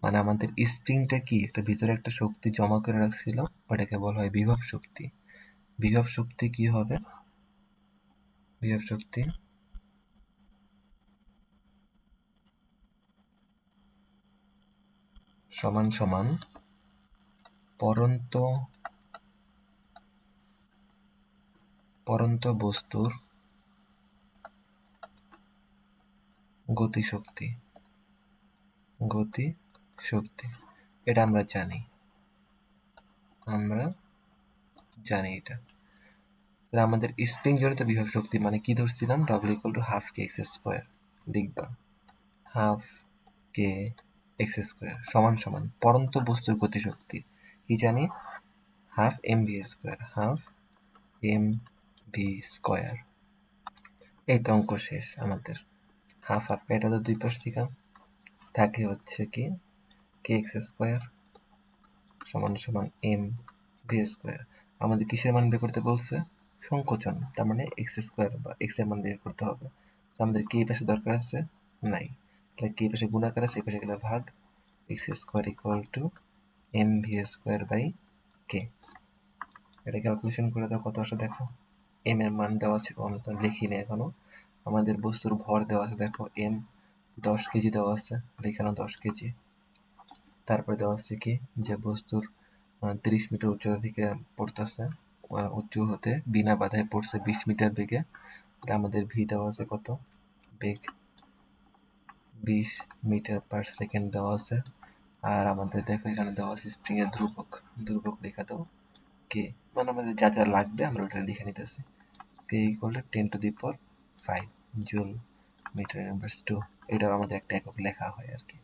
Speaker 1: মানে আমাদের স্প্রিংটা কি একটা ভিতরে একটা শক্তি জমা করে রাখছিল, ওটাকে বলা হয় বিভব শক্তি। বিভব শক্তি কি হবে, বিভব শক্তি সমান সমান পরন্ত পরন্ত বস্তুর গতিশক্তি। গতিশক্তি এটা আমরা জানি, আমরা জানি এটা। তাহলে আমাদের স্প্রিং জনিত বিভব শক্তি মানে কি ধরছিলাম, W equal to half K X square, লিখবা হাফ কে এক্স স্কোয়ার সমান সমান পরন্ত বস্তুর গতিশক্তি কি জানি, half M V square, half M V square. এই তো অঙ্ক শেষ আমাদের। হাফ হাফ এটা তো দুই পাশ থেকে থাকে হচ্ছে কি কে এক্স স্কোয়ার সমান সমান এম ভি স্কোয়ার। আমাদের কিসের মান বের করতে বলছে, সংকোচন, তার মানে এক্স স্কোয়ার বা এক্স এর মান বের করতে হবে। তো আমাদের কি এই পাশে দরকার আছে, নাই, তাহলে কি এই পাশে গুণাকার আছে, এই পাশে গেলে ভাগ, X square equal to M V square by K. এটা ক্যালকুলেশন করে দাও কত আসে দেখো। এম এর মান দেওয়া আছে, আমি তো লিখিনি এখনো। আমাদের বস্তুর ভর দেওয়া আছে দেখো, এম 10 কেজি দেওয়া আছে, আর এখানেও 10 কেজি। তারপরে দেওয়া আছে কি, যে বস্তুর 30 মিটার উচ্চতা থেকে পড়তেছে, উঁচু হতে বিনা বাধায় পড়ছে 20 মিটার বেগে। আমাদের ভি দেওয়া আছে কত, বেগ 20 মিটার/সেকেন্ড দেওয়া আছে। আর আমাদের দেখো এখানে দেওয়া আছে স্প্রিং এর ধ্রুবক, ধ্রুবক লেখা দাও কে, মানে আমাদের যা যা লাগবে আমরা ওটা লিখে নিতেছি। K equal to 10⁵ joule metre inverse 2। এটাও আমাদের একটা একক লেখা হয় আর কি।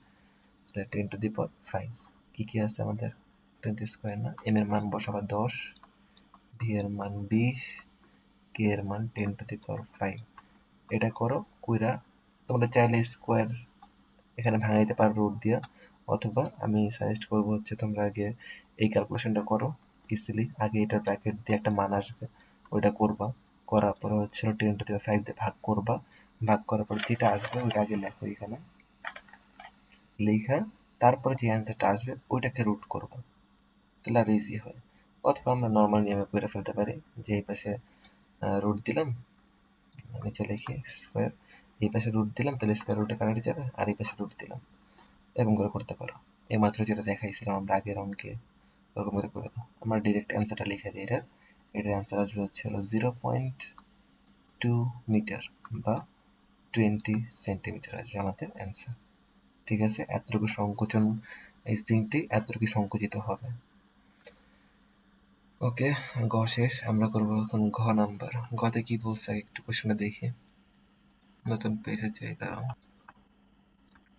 Speaker 1: 10⁵ কি কি আছে আমাদের, 10 স্কোয়ার না, এম এর মান বসাবা 10, ভি এর মান 20, কে এর মান 10⁵। এটা করো কইরা, তোমরা চাইলে স্কোয়ার এখানে ভাঙাইতে পারো রুট দিয়া, অথবা আমি সাজেস্ট করবো হচ্ছে তোমরা আগে এই ক্যালকুলেশনটা করো ইজিলি। আগে এটার ব্র্যাকেট দিয়ে একটা মান আসবে, ওইটা করবা, করার পরে হচ্ছে 10⁵ দিয়ে ভাগ করবা, ভাগ করার পর যেটা আসবে ওইটা আগে লেখো এখানে, লেখা তারপরে যে অ্যান্সারটা আসবে ওইটাকে রুট করবা, তাহলে আর ইজি হয়। অথবা আমরা নর্মাল নিয়মে করে ফেলতে পারি, যে এই পাশে রুট দিলাম, নিচে লিখি এক্স স্কোয়ার, এই পাশে রুট দিলাম তাহলে স্কোয়ার রুটে কারেক্ট যাবে, আর এই পাশে রুট দিলাম, এরকম করে করতে পারো। এইমাত্র যেটা দেখাইছিলাম আমরা আগের অঙ্কে, ওরকম করে দাও। আমরা ডিরেক্ট অ্যান্সারটা লিখে দিই, এটার অ্যান্সার আসবে হচ্ছে হলো 0.2 মিটার বা 20 সেন্টিমিটার আসবে আমাদের অ্যান্সার। ঠিক আছে, এতটুকু সংকোচন, এই স্প্রিংটি এতটুকু সংকুচিত হবে। ওকে, গ শেষ, আমরা করবো এখন ঘ নাম্বার। গতে কি বলছে একটু কোশ্চেনটা দেখি, নতুন পেজে যাই, দাঁড়াও।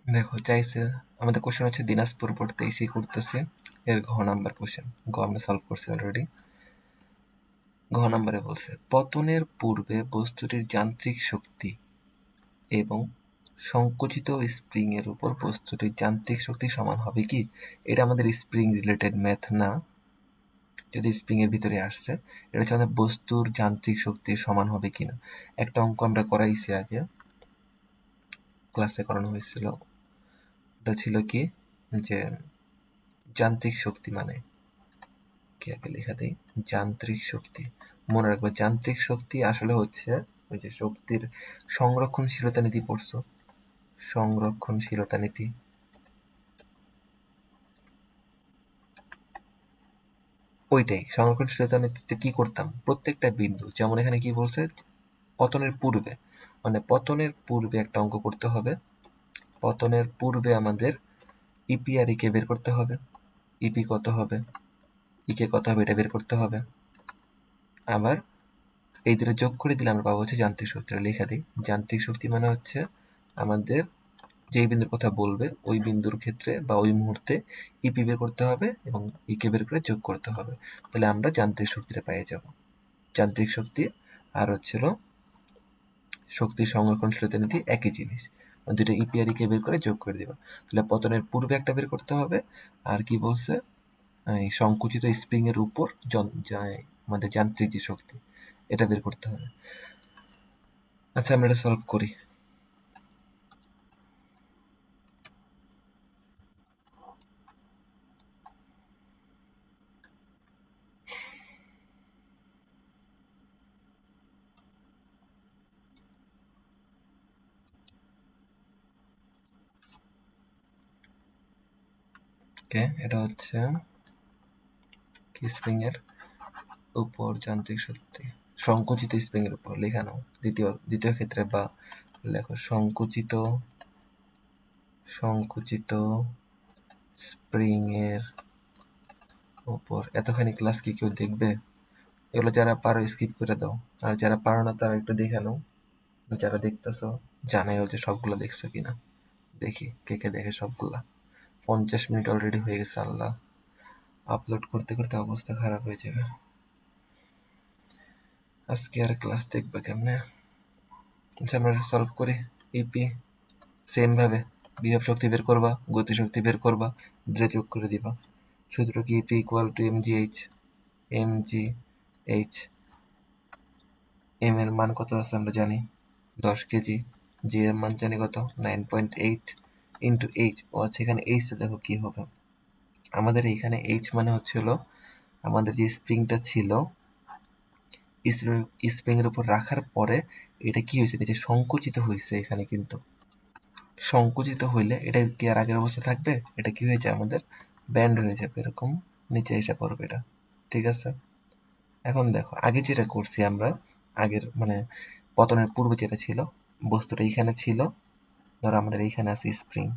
Speaker 1: দেখো চাইছে আমাদের কোশ্চেন হচ্ছে দিনাজপুর পড়তে এসে করতেছে, এর ঘ নাম্বার কোশ্চেন। ঘ আমরা সলভ করছি অলরেডি। ঘ নাম্বারে বলছে পতনের পূর্বে বস্তুটির যান্ত্রিক শক্তি এবং সংকুচিত স্প্রিং এর উপর বস্তুটির যান্ত্রিক শক্তি সমান হবে কি। এটা আমাদের স্প্রিং রিলেটেড ম্যাথ না, যদি স্প্রিং এর ভিতরে আসছে, এটা হচ্ছে আমাদের বস্তুর যান্ত্রিক শক্তি সমান হবে কিনা। একটা অঙ্ক আমরা করাইছি আগে, ক্লাসে করানো হয়েছিল। এটা ছিল কি, যে যান্ত্রিক শক্তি মানে কি, আগে লেখা দেই, যান্ত্রিক শক্তি। মনে রাখবে যান্ত্রিক শক্তি আসলে হচ্ছে ওই যে শক্তির সংরক্ষণশীলতা নীতি পড়ছো, সংরক্ষণশীলতা নীতি, ওইটাই। সংরক্ষণশীলতা নীতিতে কি করতাম, প্রত্যেকটা বিন্দু, যেমন এখানে কি বলছে, পতনের পূর্বে, মানে পতনের পূর্বে একটা অঙ্ক করতে হবে। পতনের পূর্বে আমাদের ইপি আর ইকে বের করতে হবে, ইপি কত হবে, ইকে কত হবে, এটা বের করতে হবে। আবার এই দুটো যোগ করে দিলে আমরা পাবো হচ্ছে যান্ত্রিক শক্তিটা। লেখা দিই, যান্ত্রিক শক্তি মানে হচ্ছে আমাদের যেই বিন্দুর কথা বলবে ওই বিন্দুর ক্ষেত্রে বা ওই মুহূর্তে ইপি বের করতে হবে এবং ইকে বের করে যোগ করতে হবে, তাহলে আমরা যান্ত্রিক শক্তিটা পেয়ে যাব। যান্ত্রিক শক্তি আর হচ্ছিল শক্তির সংরক্ষণশীলতা নীতি একই জিনিস, দুটো ইপি আর ইকে বের করে যোগ করে দিবা, তাহলে পতনের পূর্বে একটা বের করতে হবে। আর কি বলছে, এই সংকুচিত স্প্রিং এর উপর আমাদের যান্ত্রিক যে শক্তি, এটা বের করতে হবে। আচ্ছা আমরা এটা সলভ করি। ওকে, এটা হচ্ছে কি, স্প্রিং এর উপর যান্ত্রিক শক্তি, সংকুচিত স্প্রিং এর উপর লেখা নাও দ্বিতীয় দ্বিতীয় ক্ষেত্রে, বা লেখো সংকুচিত, সংকুচিত স্প্রিং এর উপর। এতখানি ক্লাস কি কেউ দেখবে? এগুলো যারা পারো স্কিপ করে দাও, আর যারা পারো না তারা একটু দেখে নাও। যারা দেখতেছো জানাইও যে সবগুলো দেখছো কিনা, দেখি কে কে দেখে সবগুলা। 50 মিনিট অলরেডি হয়ে গেছে, আল্লাহ, আপলোড করতে করতে অবস্থা খারাপ হয়ে যাবে। আজকে আর ক্লাস দেখবে কেমনে? আচ্ছা আমরা সলভ করি। ইপি সেম ভাবে বিভব শক্তি বের করবা, গতি শক্তি বের করবা, দুটো যোগ করে দিবা। সূত্র কি, EP equal to MGH. MGH, M এর মান কত আছে আমরা জানি 10 কেজি, জি এর মান জানি কত 9.8, ইন্টু এইচ। ও আচ্ছা, এখানে এইচ দেখো কি হবে। আমাদের এইখানে এইচ মানে হচ্ছিল আমাদের যে স্প্রিংটা ছিল, স্প্রিং এর উপর রাখার পরে এটা কি হয়েছে, যে সংকুচিত হয়েছে। এখানে কিন্তু সংকুচিত হইলে এটা কি আর আগের অবস্থা থাকবে? এটা কি হয়ে যায়, আমাদের ব্যান্ড হয়ে যাবে, এরকম নিচে এসে পড়বে এটা। ঠিক আছে, এখন দেখো আগে যেটা করছি আমরা, আগের মানে পতনের পূর্বে যেটা ছিল, বস্তুটা এইখানে ছিল, ধরো আমাদের এইখানে আছে স্প্রিং।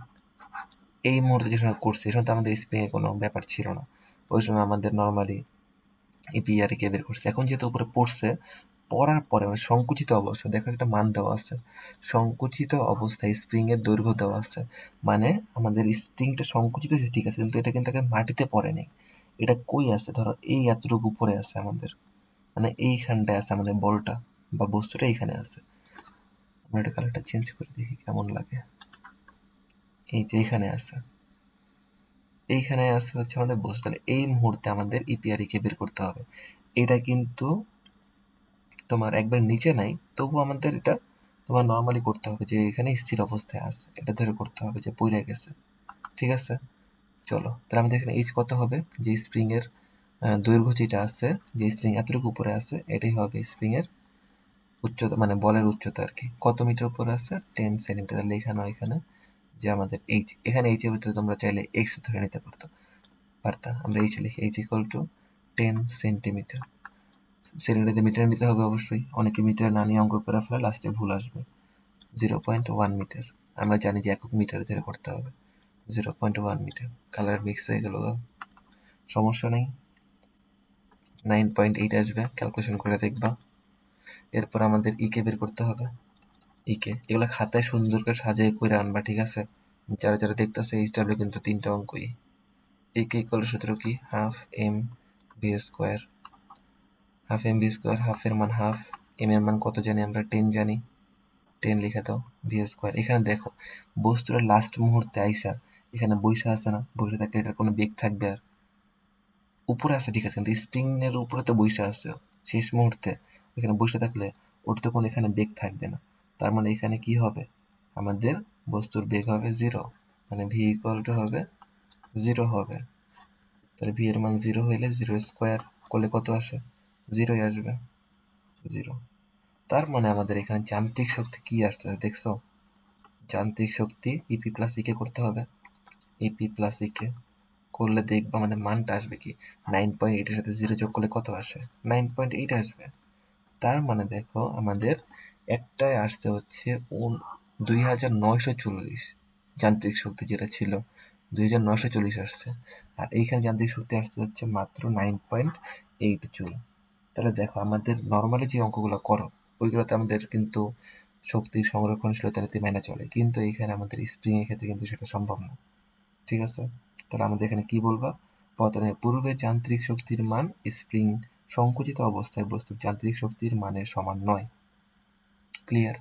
Speaker 1: এই মুহূর্তে যে সময় করছি, এই সময় তো আমাদের স্প্রিং এর কোনো ব্যাপার ছিল না। ওই সময় আমাদের নর্মালি ইপিআর কে বের করছে। এখন যেহেতু উপরে পড়ছে, পড়ার পরে মানে সংকুচিত অবস্থা, দেখো একটা মান দেওয়া আছে, সংকুচিত অবস্থায় স্প্রিং এর দৈর্ঘ্য দেওয়া আছে। মানে আমাদের স্প্রিংটা সংকুচিত হয়েছে, ঠিক আছে, কিন্তু এটা কিন্তু আগে মাটিতে পড়ে নেই। এটা কই আছে, ধরো এই এতটুকু উপরে আছে আমাদের, মানে এইখানটায় আছে আমাদের বলটা বা বস্তুটা এইখানে আছে। আমরা এটা কালারটা চেঞ্জ করে দেখি কেমন লাগে। এই যে এইখানে আছে, এইখানে আছে হচ্ছে আমাদের বস্তু। তাহলে এই মুহূর্তে আমাদের ইপিআর কে বের করতে হবে। এটা কিন্তু তোমার একবার নিচে নাই, তবু আমাদের এটা তোমার নর্মালি করতে হবে, যে এখানে স্থির অবস্থায় আছে এটা ধরে করতে হবে, যে পইড়া গেছে। ঠিক আছে, চলো তাহলে আমাদের এখানে এইচ কত হবে, যে স্প্রিং এর দৈর্ঘ্য যেটা আছে, যে স্প্রিং এতটুকু উপরে আছে, এটাই হবে স্প্রিং এর উচ্চতা, মানে বলের উচ্চতা আর কি। কত মিটার উপরে আছে, 10 সেন্টিমিটার। লেখানো এখানে যে আমাদের এইচ, এখানে এইচ এর ভিতরে তোমরা চাইলে এক্স ধরে নিতে পারতা। আমরা এইচ লিখি, H equal to 10 centimetre. Centimetre মিটারে নিতে হবে অবশ্যই, অনেকে মিটারে না নিয়ে অঙ্ক করে ফেলে, লাস্টে ভুল আসবে। 0.1 মিটার, আমরা জানি যে একক মিটার ধরে করতে হবে। 0.1 মিটার। কালার মিক্স হয়ে গেল, সমস্যা নেই। 9.8 আসবে, ক্যালকুলেশন করে দেখবা। এরপর আমাদের ইকে বের করতে হবে। ইকে এগুলো খাতায় সুন্দর করে সাজিয়ে করে আনবা, ঠিক আছে? যারা যারা দেখতেছে, এইচডাব্লিউ কিন্তু 3টা অঙ্কই। ইকে ইকুয়াল সূত্র কি, half M V square. Half M V square, half এর মান হাফ, এম এর মান কত জানি আমরা, 10 জানি। 10 লিখে দাও, ভি স্কোয়ার। এখানে দেখো বস্তুটা লাস্ট মুহূর্তে আইসা এখানে বইসা আছে না, বইসা থাকলে এটার কোনো বেগ থাকবে আর? উপরে আছে ঠিক আছে, কিন্তু স্প্রিং এর উপরে তো বইসা আছে শেষ মুহূর্তে, এখানে বসে থাকলে ওর তো কোনো এখানে বেগ থাকবে না। তার মানে এখানে কি হবে, আমাদের বস্তুর বেগ হবে 0, মানে ভি ইকুয়াল টু হবে 0 হবে। তাহলে ভি এর মান 0 হইলে 0 স্কোয়ার করলে কত আসে, 0ই আসবে, 0। তার মানে আমাদের এখানে যান্ত্রিক শক্তি কি আসতেছে দেখছো, যান্ত্রিক শক্তি ইপি প্লাস ইকে করতে হবে। ইপি প্লাস ইকে করলে দেখবো আমাদের মানটা আসবে কি, 9.8 এর সাথে 0 যোগ করলে কত আসে, 9.8 আসবে। তার মানে দেখো আমাদের একটাই আসতে হচ্ছে 2940 যান্ত্রিক শক্তি, যেটা ছিল 2940 আসছে। আর এইখানে যান্ত্রিক শক্তি আসতে হচ্ছে মাত্র 9.8 জুল। তাহলে দেখো আমাদের নর্মালি যে অঙ্কগুলো করো, ওইগুলোতে আমাদের কিন্তু শক্তির সংরক্ষণশীলতা নীতি মেনে চলে, কিন্তু এইখানে আমাদের স্প্রিং এর ক্ষেত্রে কিন্তু সেটা সম্ভব না। ঠিক আছে, তাহলে আমাদের এখানে কি বলবা, পতনের পূর্বে যান্ত্রিক শক্তির মান স্প্রিং সংকুচিত অবস্থায় বস্তুর যান্ত্রিক শক্তির মানের সমান নয়। ক্লিয়ার?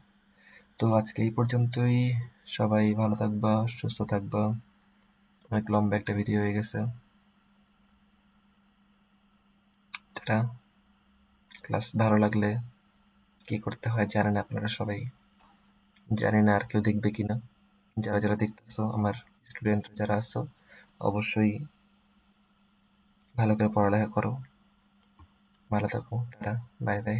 Speaker 1: তো আজকে এই পর্যন্তই। সবাই ভালো থাকবা, সুস্থ থাকবা। অনেক লম্বা একটা ভিডিও হয়ে গেছে। টাটা। ক্লাস ভালো লাগলে কি করতে হয় জানেন আপনারা সবাই, জানি না আর কেউ দেখবে কিনা। যারা যারা দেখতেছো, আমার স্টুডেন্ট যারা আছো, অবশ্যই ভালো করে পড়ালেখা করো। ভালো থাকো, টাটা, বাই বাই।